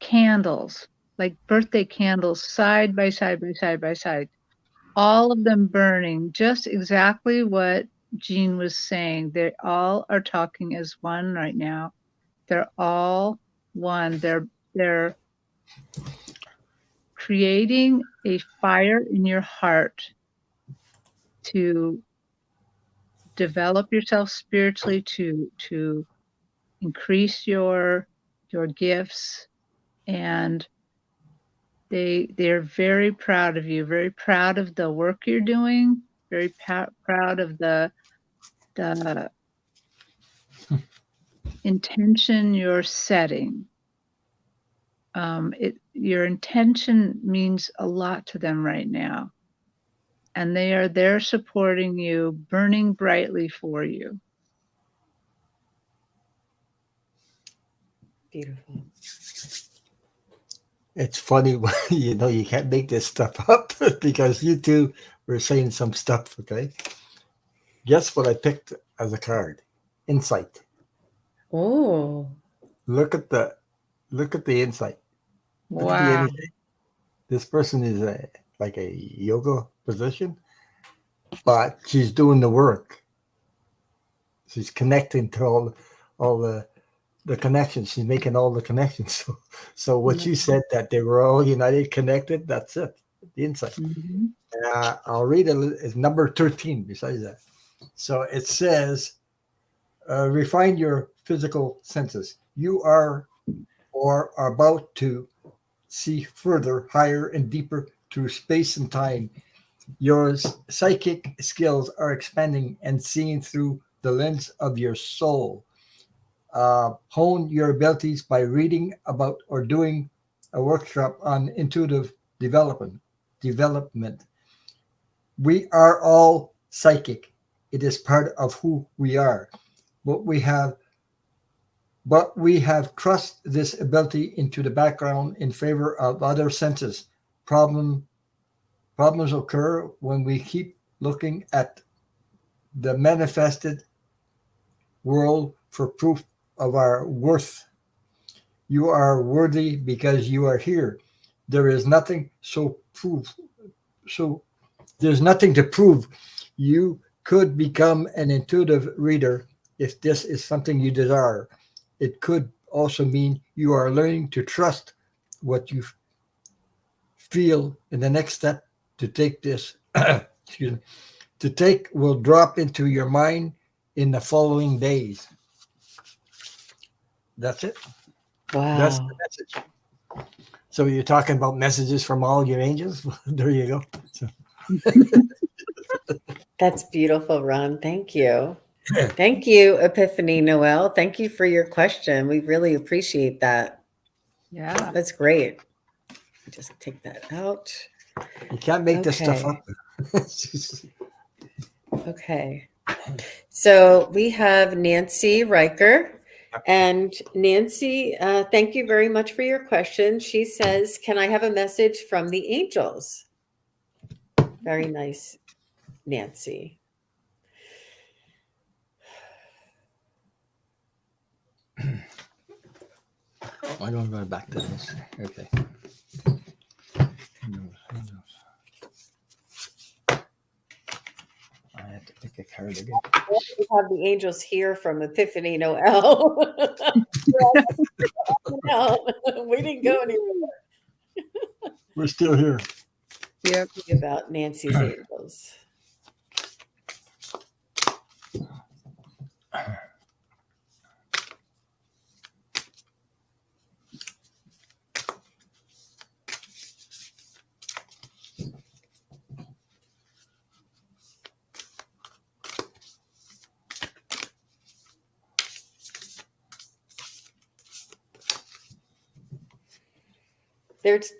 candles, like birthday candles, side by side by side by side, all of them burning, just exactly what Jean was saying. They all are talking as one right now. They're all one. They're creating a fire in your heart to develop yourself spiritually, to increase your gifts, and they're very proud of you, very proud of the work you're doing, very proud of the intention you're setting. Your intention means a lot to them right now, and they are there supporting you, burning brightly for you. Beautiful. It's funny, you can't make this stuff up because you two were saying some stuff. Okay, guess what I picked as a card? Insight. Oh, Look at the insight. Look at the Wow. energy. This person is like a yoga position, but she's doing the work. She's connecting to all the connections. She's making all the connections. So what you said, that they were all united, connected, that's it. The insight. Mm-hmm. I'll read it's number 13 besides that. So it says, refine your physical senses. You are or are about to see further, higher, and deeper through space and time. Your psychic skills are expanding and seeing through the lens of your soul. Hone your abilities by reading about or doing a workshop on intuitive development. We are all psychic. It is part of who we are. But we have thrust this ability into the background in favor of other senses. Problems occur when we keep looking at the manifested world for proof of our worth. You are worthy because you are here. There is nothing so there's nothing to prove. You could become an intuitive reader if this is something you desire. It could also mean you are learning to trust what you feel in the next step to take this excuse me, to take will drop into your mind in the following days. That's it. That's the Wow. message. So you're talking about messages from all your angels? There you go. So, That's beautiful, Ron. Thank you. Thank you, Epiphany Noel. Thank you for your question. We really appreciate that. Yeah. That's great. Just take that out. you can't make this stuff Okay. up. Okay. So we have Nancy Riker. And Nancy, thank you very much for your question. She says, can I have a message from the angels? Very nice, Nancy. I'm going to go back to this. Okay. I have to pick a card again. We have the angels here from Epiphany Noel. We didn't go anywhere. We're still here. Yep. About Nancy's angels.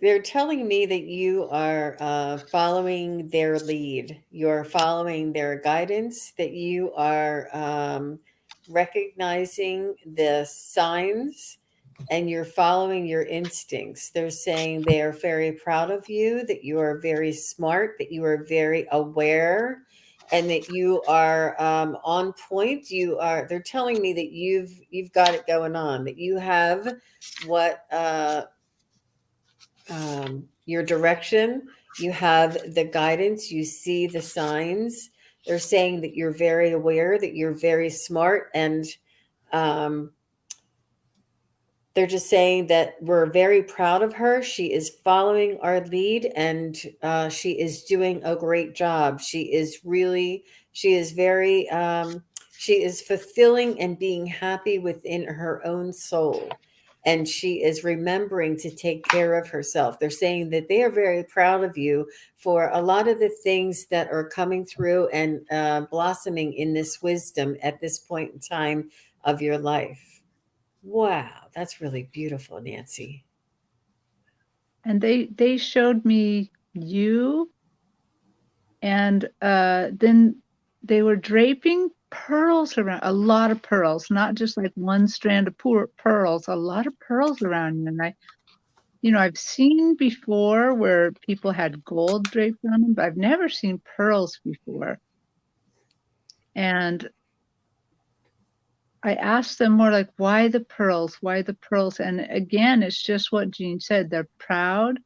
They're telling me that you are following their lead. You're following their guidance. That you are recognizing the signs, and you're following your instincts. They're saying they are very proud of you. That you are very smart. That you are very aware, and that you are on point. You are. They're telling me that you've got it going on. That you have what. Your direction, you have the guidance, you see the signs. They're saying that you're very aware, that you're very smart, and um, they're just saying that we're very proud of her. She is following our lead, and she is doing a great job. She is very, she is fulfilling and being happy within her own soul. And she is remembering to take care of herself. They're saying that they are very proud of you for a lot of the things that are coming through and blossoming in this wisdom at this point in time of your life. Wow, that's really beautiful, Nancy. And they showed me you, and then they were draping pearls around, a lot of pearls, not just like one strand of pearls, a lot of pearls around you. And I've seen before where people had gold draped on them, but I've never seen pearls before. And I asked them more like, why the pearls? Why the pearls? And again, it's just what Jean said. They're proud.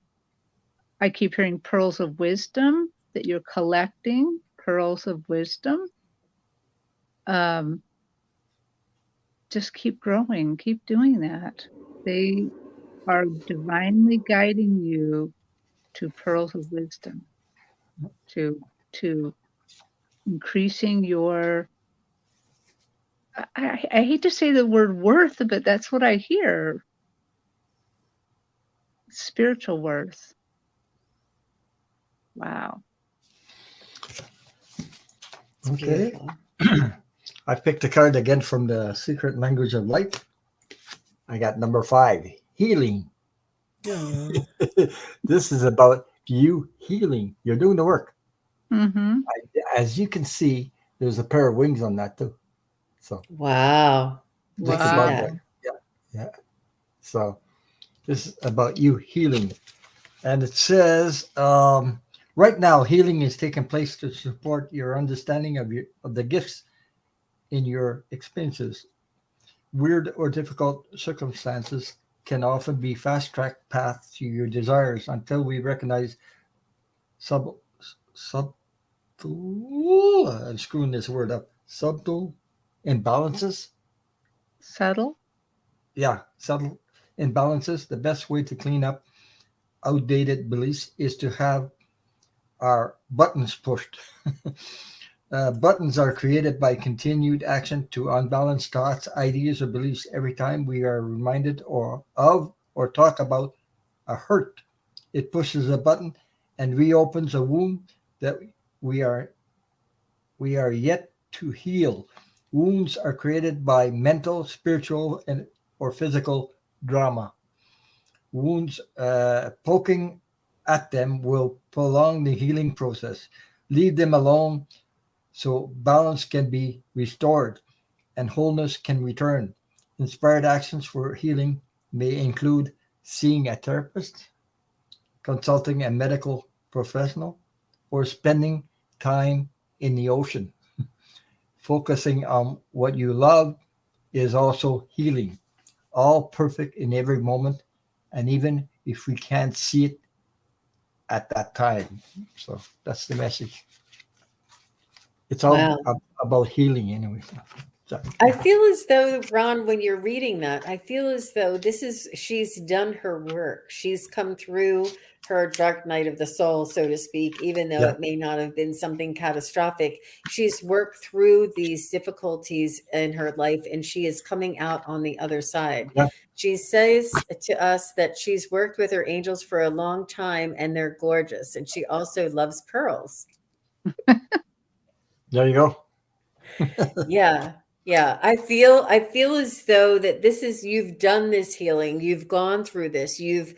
I keep hearing pearls of wisdom that you're collecting, pearls of wisdom. Just keep growing, keep doing that. They are divinely guiding you to pearls of wisdom, to increasing your, I hate to say the word worth, but that's what I hear. Spiritual worth. Wow. It's Okay. beautiful. I picked a card again from the Secret Language of Light. I got number 5, healing. Aw. This is about you healing. You're doing the work. Mm-hmm. As you can see, there's a pair of wings on that too. So Wow. I just see above Wow. that. there. Yeah. Yeah. So this is about you healing. And it says, right now, healing is taking place to support your understanding of the gifts in your experiences. Weird or difficult circumstances can often be fast track paths to your desires until we recognize sub sub I'm screwing this word up. Subtle imbalances. Subtle. Yeah, subtle imbalances. The best way to clean up outdated beliefs is to have our buttons pushed. Buttons are created by continued action to unbalanced thoughts, ideas, or beliefs. Every time we are reminded or talk about a hurt, it pushes a button and reopens a wound that we are we are yet to heal. Wounds are created by mental, spiritual, and or physical drama. Wounds poking at them will prolong the healing process. Leave them alone so balance can be restored and wholeness can return. Inspired actions for healing may include seeing a therapist, consulting a medical professional, or spending time in the ocean. Focusing on what you love is also healing, all perfect in every moment, and even if we can't see it at that time. So that's the message. It's all Wow. about healing anyway. So, I feel as though, Ron, when you're reading that, I feel as though she's done her work. She's come through her dark night of the soul, so to speak, even though yeah, it may not have been something catastrophic. She's worked through these difficulties in her life and she is coming out on the other side. yeah, She says to us that she's worked with her angels for a long time and they're gorgeous. And she also loves pearls. there you go. Yeah. Yeah. I feel as though that this is you've done this healing. You've gone through this. You've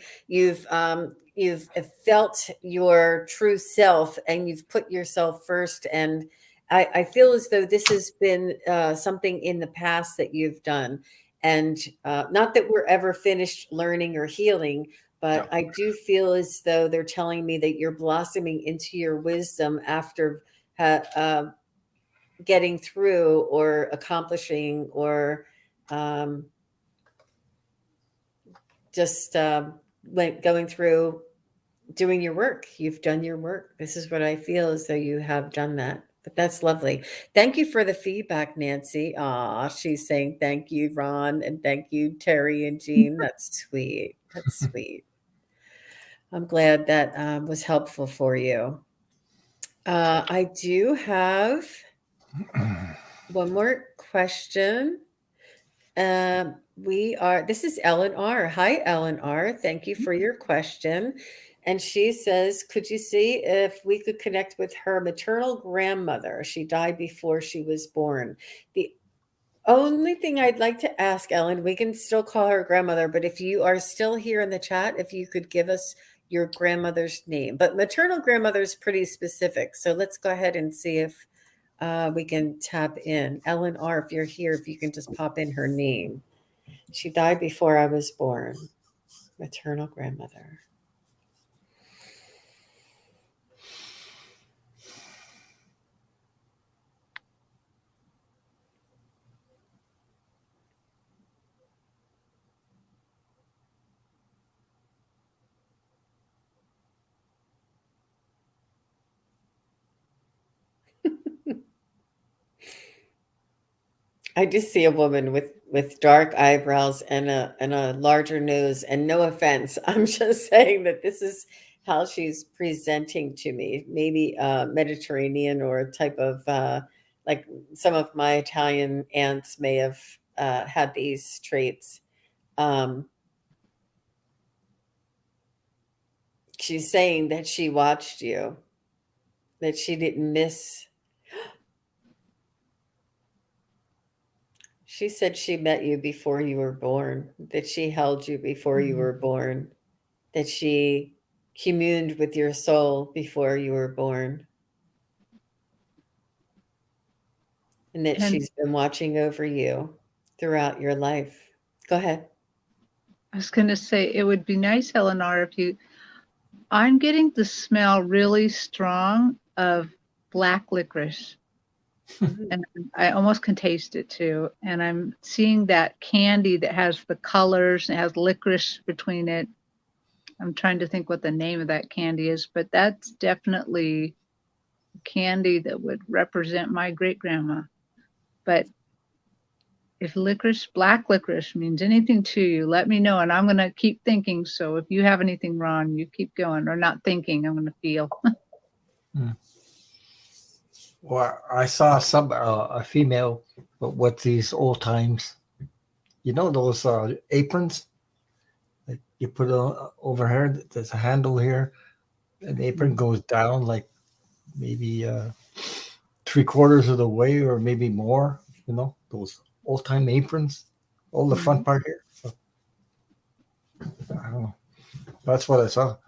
felt your true self and you've put yourself first. And I feel as though this has been something in the past that you've done. And not that we're ever finished learning or healing, but Yeah, I do feel as though they're telling me that you're blossoming into your wisdom after getting through or accomplishing or um, just going through doing your work. You've done your work. This is what I feel as though you have done that. But that's lovely. Thank you for the feedback, Nancy. Ah, she's saying thank you, Ron, and thank you, Terry and Jean. That's sweet. That's sweet. I'm glad that was helpful for you. I do have one more question. This is Ellen R. Hi, Ellen R. Thank you for your question. And she says, could you see if we could connect with her maternal grandmother? She died before she was born. The only thing I'd like to ask, Ellen, we can still call her grandmother, but if you are still here in the chat, if you could give us your grandmother's name. But maternal grandmother is pretty specific. So let's go ahead and see if we can tap in. Ellen R., if you're here, if you can just pop in her name. She died before I was born. Maternal grandmother. I just see a woman with dark eyebrows and a larger nose. And no offense, I'm just saying that this is how she's presenting to me. Maybe Mediterranean or a type of like some of my Italian aunts may have had these traits. Um, she's saying that she watched you, that she didn't miss. She said she met you before you were born, that she held you before you were born, that she communed with your soul before you were born, and that And she's been watching over you throughout your life. Go ahead. I was going to say, it would be nice, Eleanor, if you, I'm getting the smell really strong of black licorice. Mhm. And I almost can taste it too. And I'm seeing that candy that has the colors and has licorice between it. I'm trying to think what the name of that candy is, but that's definitely candy that would represent my great grandma. But if licorice, black licorice means anything to you, let me know. And I'm going to keep thinking. So if you have anything wrong, you keep going, or not thinking, I'm going to feel. Mm. Well, I saw some a female, but with these old times, you know those aprons that you put over here. There's a handle here. An apron goes down like maybe 3/4 of the way, or maybe more. You know those old time aprons. All the front part here. So, I don't know. That's what I saw.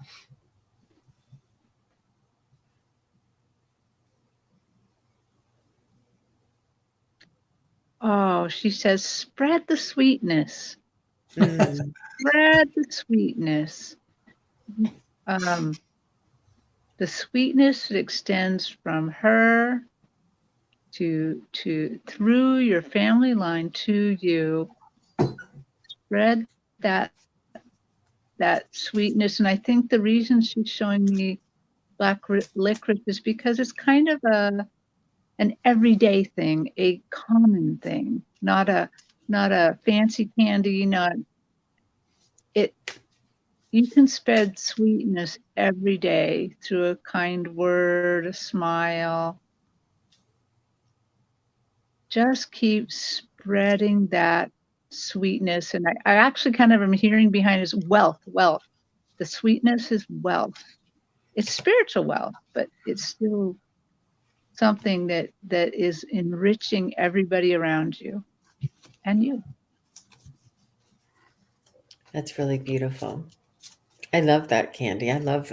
Oh, she says, spread the sweetness. Mm. Spread the sweetness. Um, the sweetness that extends from her to through your family line to you. Spread that that sweetness. And I think the reason she's showing me black licorice is because it's kind of an everyday thing, a common thing, not a fancy candy, not it. You can spread sweetness every day through a kind word, a smile. Just keep spreading that sweetness. And I actually kind of am hearing behind is wealth, wealth. The sweetness is wealth. It's spiritual wealth, but it's still something that is enriching everybody around you and you. That's really beautiful. I love that candy. I love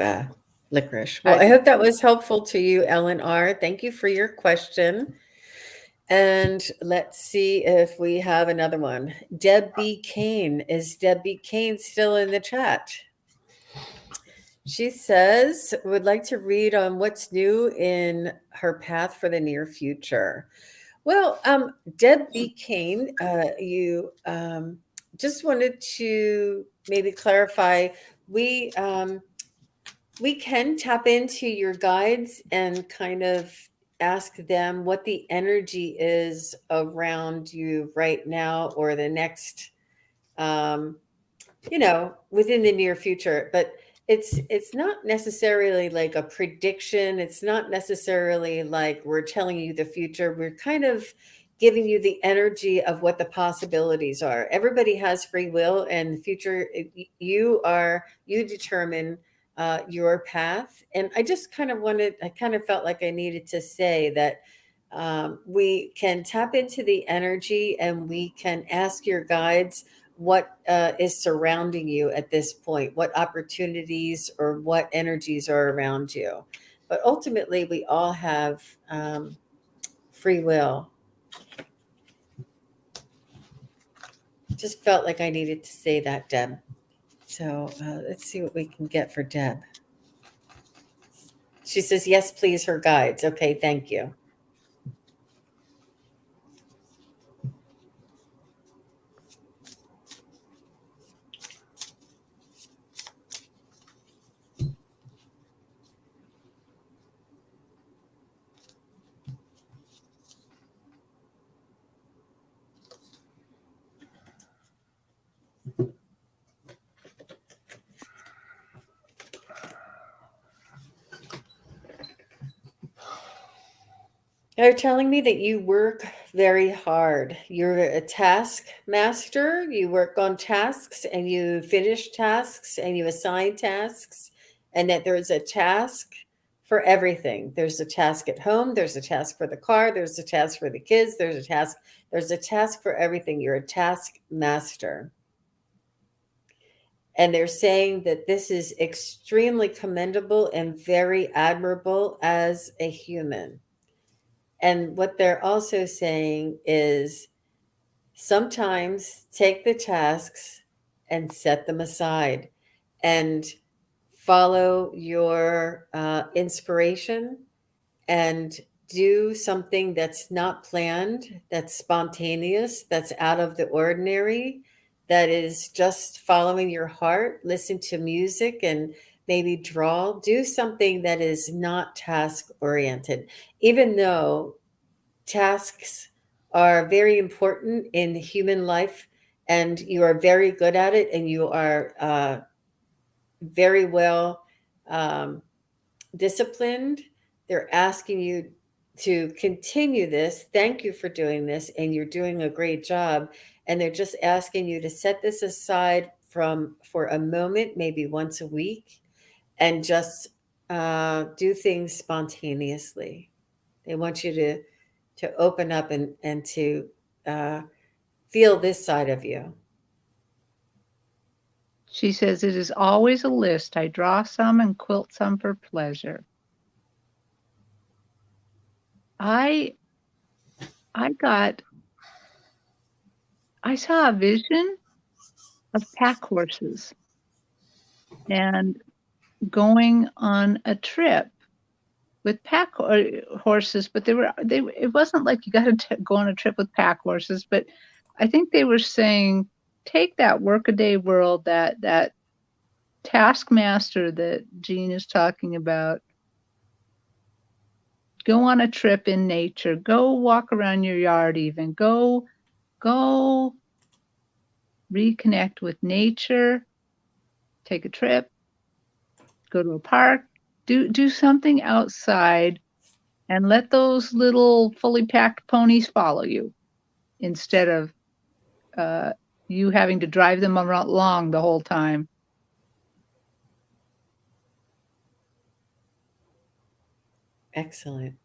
licorice. Well, I I do. hope that was helpful to you, Ellen R. Thank you for your question. And let's see if we have another one. Debbie Kane. Is Debbie Kane still in the chat? She says, would like to read on what's new in her path for the near future. Well, Debbie Kane, you just wanted to maybe clarify. We we can tap into your guides and kind of ask them what the energy is around you right now or the next within the near future. But it's not necessarily like a prediction. It's not necessarily like we're telling you the future. We're kind of giving you the energy of what the possibilities are. Everybody has free will, and the future, you determine your path. And I kind of felt like I needed to say that we can tap into the energy and we can ask your guides what is surrounding you at this point, what opportunities or what energies are around you. But ultimately, we all have free will. Just felt like I needed to say that, Deb. So let's see what we can get for Deb. She says, yes, please, her guides. Okay, thank you. They're telling me that you work very hard. You're a task master. You work on tasks and you finish tasks and you assign tasks, and that there's a task for everything. There's a task at home, there's a task for the car, there's a task for the kids, there's a task for everything. You're a task master. And they're saying that this is extremely commendable and very admirable as a human. And what they're also saying is sometimes take the tasks and set them aside and follow your inspiration and do something that's not planned, that's spontaneous, that's out of the ordinary, that is just following your heart. Listen to music and maybe draw. Do something that is not task oriented, even though tasks are very important in human life and you are very good at it and you are very well disciplined. They're asking you to continue this. Thank you for doing this, and you're doing a great job. And they're just asking you to set this aside for a moment, maybe once a week, and just do things spontaneously. They want you to open up and to feel this side of you. She says, it is always a list. I draw some and quilt some for pleasure. I saw a vision of pack horses and going on a trip with pack horses, but it wasn't like you got to go on a trip with pack horses, but I think they were saying, take that workaday world, that taskmaster that Jean is talking about, go on a trip in nature, go walk around your yard, even go reconnect with nature, take a trip, go to a park, do something outside, and let those little fully packed ponies follow you instead of you having to drive them along the whole time. Excellent.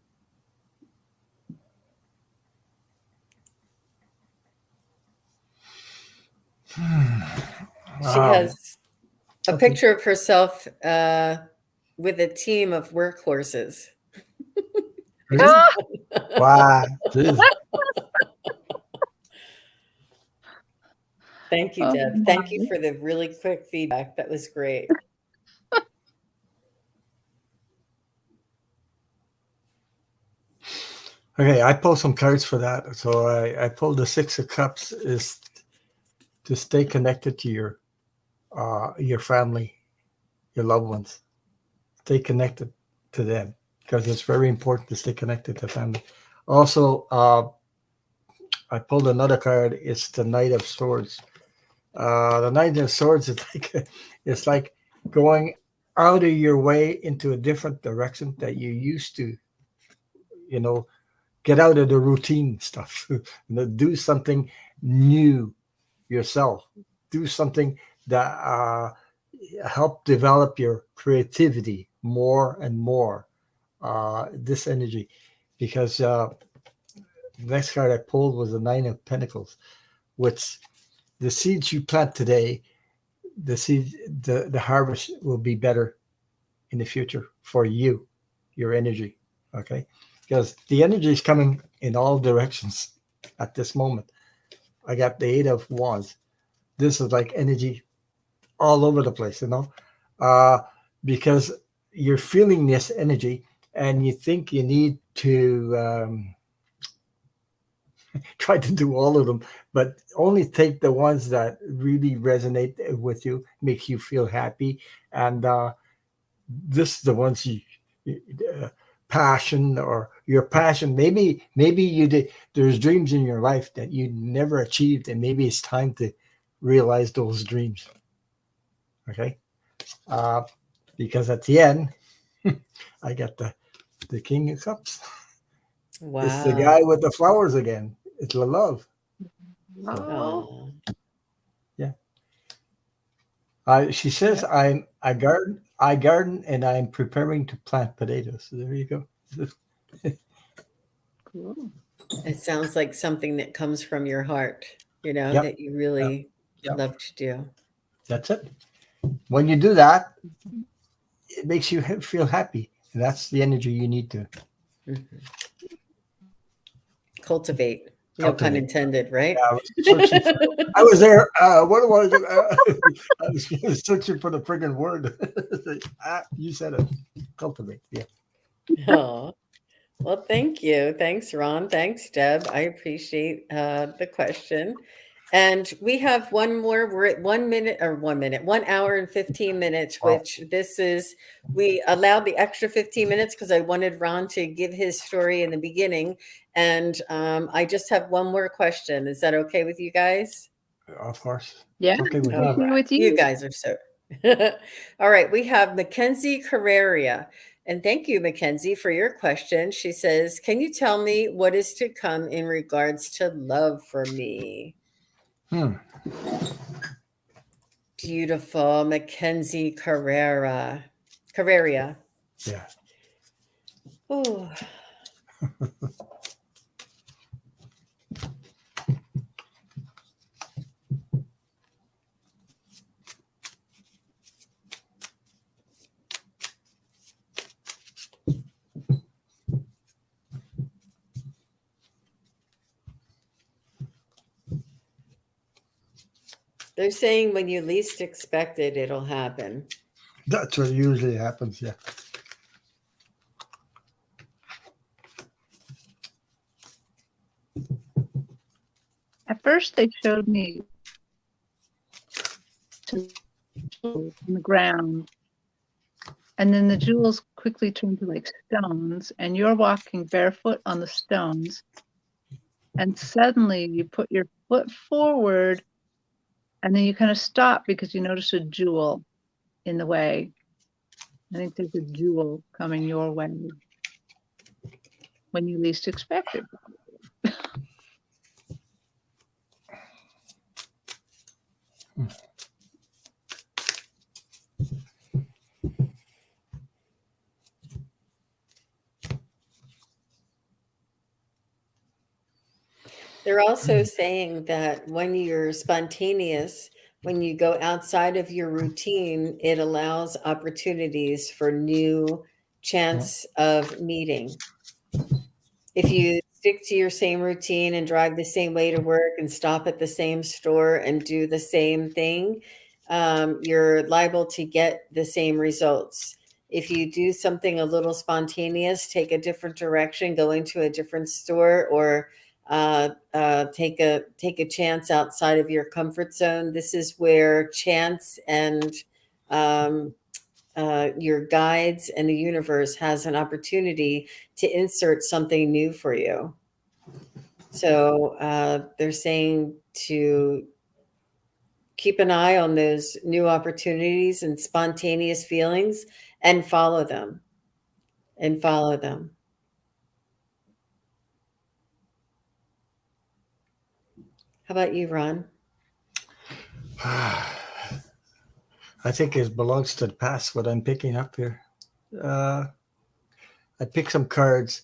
She has a picture of herself with a team of workhorses. Wow. Thank you, Deb. Thank you for the really quick feedback. That was great. Okay, I pulled some cards for that. So I pulled the Six of Cups is to stay connected to your family, your loved ones. Stay connected to them because it's very important to stay connected to family. Also, I pulled another card. It's the Knight of Swords. The Knight of Swords is it's like going out of your way into a different direction that you used to, get out of the routine stuff. Do something new yourself. Do something that help develop your creativity more and more. This energy, because the next card I pulled was the Nine of Pentacles, which the seeds you plant today, the harvest will be better in the future for you, your energy. Okay, because the energy is coming in all directions at this moment. I got the Eight of Wands. This is like energy all over the place, because you're feeling this energy and you think you need to try to do all of them, but only take the ones that really resonate with you, make you feel happy. And this is the ones passion or your passion. Maybe you did. There's dreams in your life that you never achieved, and maybe it's time to realize those dreams. Okay. Because at the end, I got the King of Cups. It's the Wow. guy with the flowers again. It's the love. So Oh, Oh, yeah. She yeah, says I garden and I'm preparing to plant potatoes. So there you go. cool. it sounds like something that comes from your heart, Yep. that you Yep. really Yep. love to do. That's it. When you do that, it makes you feel happy. And that's the energy you need to Mhm. Cultivate. No pun cultivate. intended, right? I was searching for. I was there. What was it? I was searching for the friggin' word. You said it. Cultivate. Yeah. Oh, well, thank you. Thanks, Ron. Thanks, Deb. I appreciate the question. And we have one more. We're at 1 minute or 1 minute, 1 hour and 15 minutes, Wow. which we allowed the extra 15 minutes because I wanted Ron to give his story in the beginning. And I just have one more question. Is that okay with you guys? Of course. Yeah, It's okay with All me. okay right. with You you. guys are so. All right. We have Mackenzie Carreria. And thank you, Mackenzie, for your question. She says, can you tell me what is to come in regards to love for me? Hmm. Beautiful, Mackenzie Carreria. Yeah. Oh, they're saying when you least expect it, it'll happen. That's what usually happens. Yeah. At first, they showed me to on the ground, and then the jewels quickly turned to like stones, and you're walking barefoot on the stones, and suddenly you put your foot forward, and then you kind of stop because you notice a jewel in the way. I think there's a jewel coming your way when you least expect it. They're also saying that when you're spontaneous, when you go outside of your routine, it allows opportunities for new Yeah. chance of meeting. If you stick to your same routine and drive the same way to work and stop at the same store and do the same thing, you're liable to get the same results. If you do something a little spontaneous, take a different direction, go into a different store, or take a chance outside of your comfort zone. This is where chance and um, your guides and the universe has an opportunity to insert something new for you. So they're saying to keep an eye on those new opportunities and spontaneous feelings and follow them and follow them. How about you, Ron? I think it belongs to the past. What I'm picking up here. Uh, I picked some cards.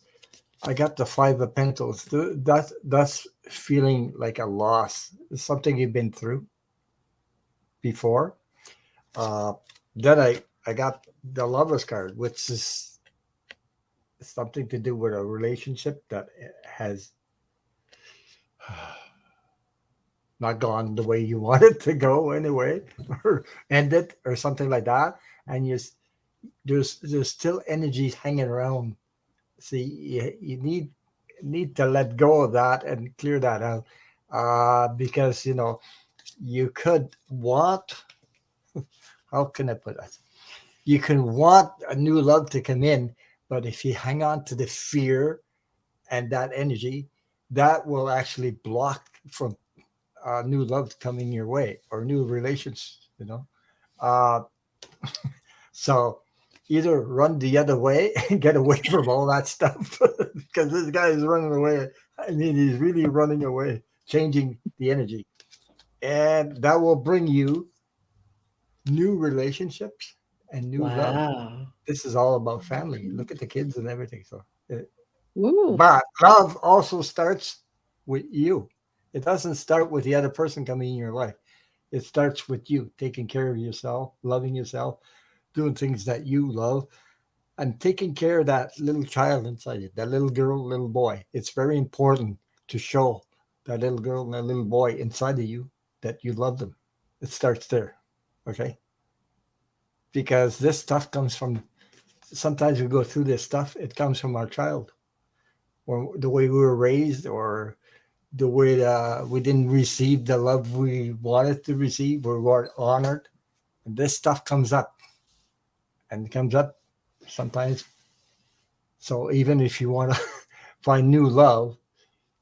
I got the Five of Pentacles. That's feeling like a loss. It's something you've been through before. Uh, then I got the Lovers card, which is something to do with a relationship that has not gone the way you want it to go anyway, or ended or something like that. And there's still energies hanging around. See, you need to let go of that and clear that out, because you could want. How can I put it? You can want a new love to come in, but if you hang on to the fear and that energy, that will actually block from new love coming your way or new relations, you know. Uh, so either run the other way and get away from all that stuff because this guy is running away. I mean, he's really running away, changing the energy. And that will bring you new relationships and new love. Wow. This is all about family. Look at the kids and everything. So, Ooh. but love also starts with you. It doesn't start with the other person coming in your life. It starts with you taking care of yourself, loving yourself, doing things that you love, and taking care of that little child inside you, that little girl, little boy. It's very important to show that little girl and that little boy inside of you that you love them. It starts there. Okay. Because this stuff comes from, sometimes we go through this stuff, it comes from our child or the way we were raised or the way we didn't receive the love we wanted to receive or weren't honored. And this stuff comes up and comes up sometimes. So even if you want to find new love,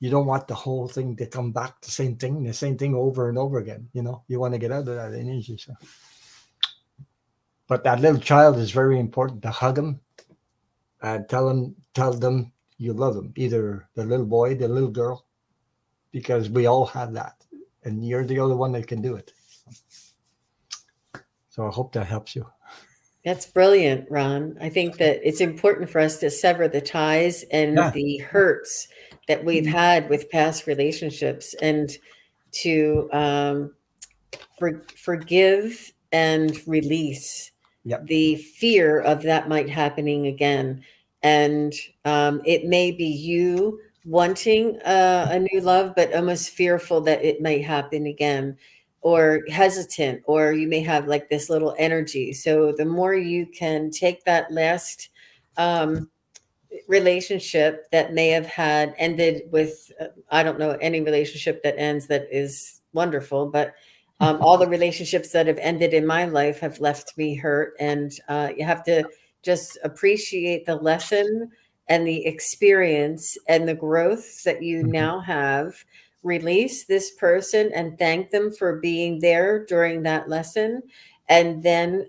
you don't want the whole thing to come back the same thing over and over again. You know, you want to get out of that energy. So, but that little child is very important to hug them and tell them you love them, either the little boy, the little girl, because we all have that, and you're the only one that can do it. So I hope that helps you. That's brilliant, Ron. I think that it's important for us to sever the ties and Yeah. the hurts that we've had with past relationships and to forgive and release Yep. the fear of that might happening again. And it may be you wanting a new love, but almost fearful that it might happen again, or hesitant, or you may have like this little energy. So the more you can take that last relationship that may have had ended with, I don't know any relationship that ends that is wonderful, but all the relationships that have ended in my life have left me hurt. And you have to just appreciate the lesson and the experience and the growth that you Mhm. now have. Release this person and thank them for being there during that lesson. And then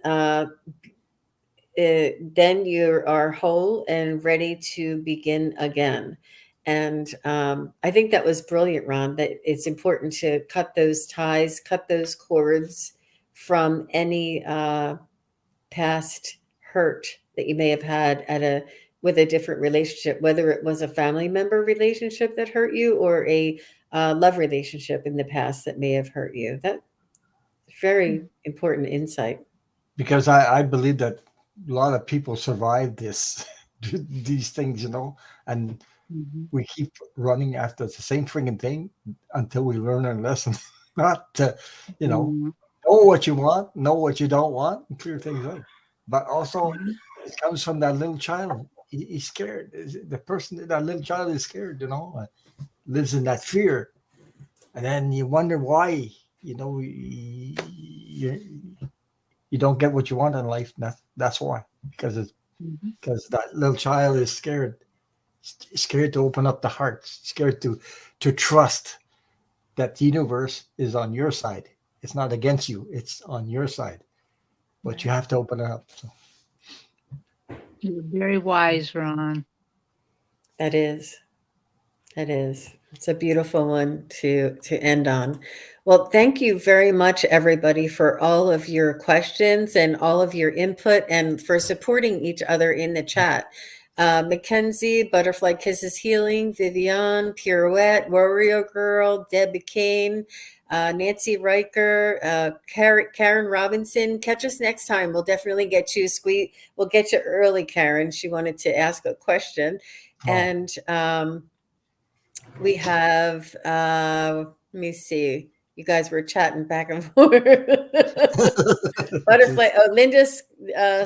you are whole and ready to begin again. And I think that was brilliant, Ron, that it's important to cut those ties, cut those cords from any past hurt that you may have had with a different relationship, whether it was a family member relationship that hurt you or a love relationship in the past that may have hurt you. That's very important insight. Because I believe that a lot of people survive this these things, you know, and Mhm. we keep running after the same freaking thing until we learn our lesson. Not to, you know, Mhm. know what you want, know what you don't want, and clear things out. But also, it comes from that little child. He's scared. The person, that little child is scared, you know, lives in that fear. And then you wonder why, you know, you don't get what you want in life. That's why, Mhm. because that little child is scared to open up the heart, scared to trust that the universe is on your side. It's not against you. It's on your side, but you Right. have to open it up. So, You're very wise, Ron. That is. It is. It's a beautiful one to end on. Well, thank you very much, everybody, for all of your questions and all of your input and for supporting each other in the chat. Mackenzie, Butterfly Kisses Healing, Vivian, Pirouette, Warrior Girl, Debbie Kane, Nancy Riker, Karen Robinson. Catch us next time. We'll definitely get you We'll get you early, Karen. She wanted to ask a question. oh, And we have, let me see. You guys were chatting back and forth. Butterfly. Oh, Linda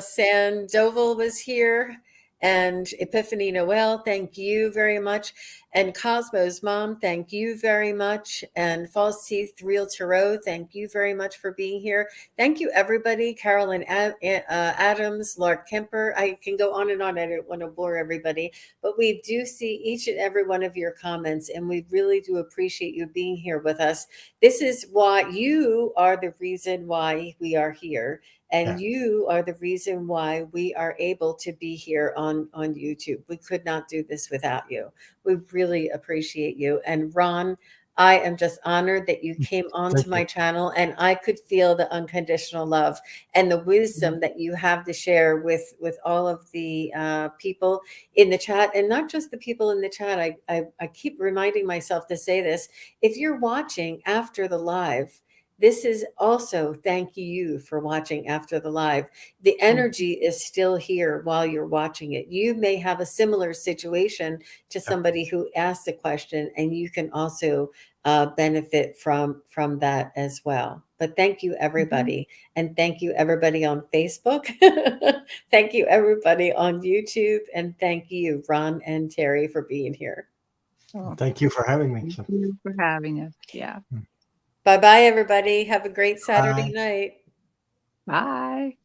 Sandoval was here, and Epiphany Noel. Thank you very much. And Cosmo's mom, thank you very much. And False Teeth Real Tarot, thank you very much for being here. Thank you, everybody. Carolyn Adams, Lord Kemper. I can go on and on. I don't want to bore everybody, but we do see each and every one of your comments, and we really do appreciate you being here with us. This is why you are the reason why we are here. And you are the reason why we are able to be here on YouTube. We could not do this without you. We really appreciate you. And Ron, I am just honored that you came onto my channel, and I could feel the unconditional love and the wisdom that you have to share with all of the people in the chat, and not just the people in the chat. I keep reminding myself to say this. If you're watching after the live, this is also thank you for watching after the live. The energy is still here while you're watching it. You may have a similar situation to somebody who asked a question, and you can also benefit from that as well. But thank you, everybody. And thank you, everybody on Facebook. Thank you, everybody on YouTube. And thank you, Ron and Terri, for being here. Oh, Thank you for having me. thank you for having us. Yeah. Bye-bye, everybody. Have a great Saturday Bye. night. Bye.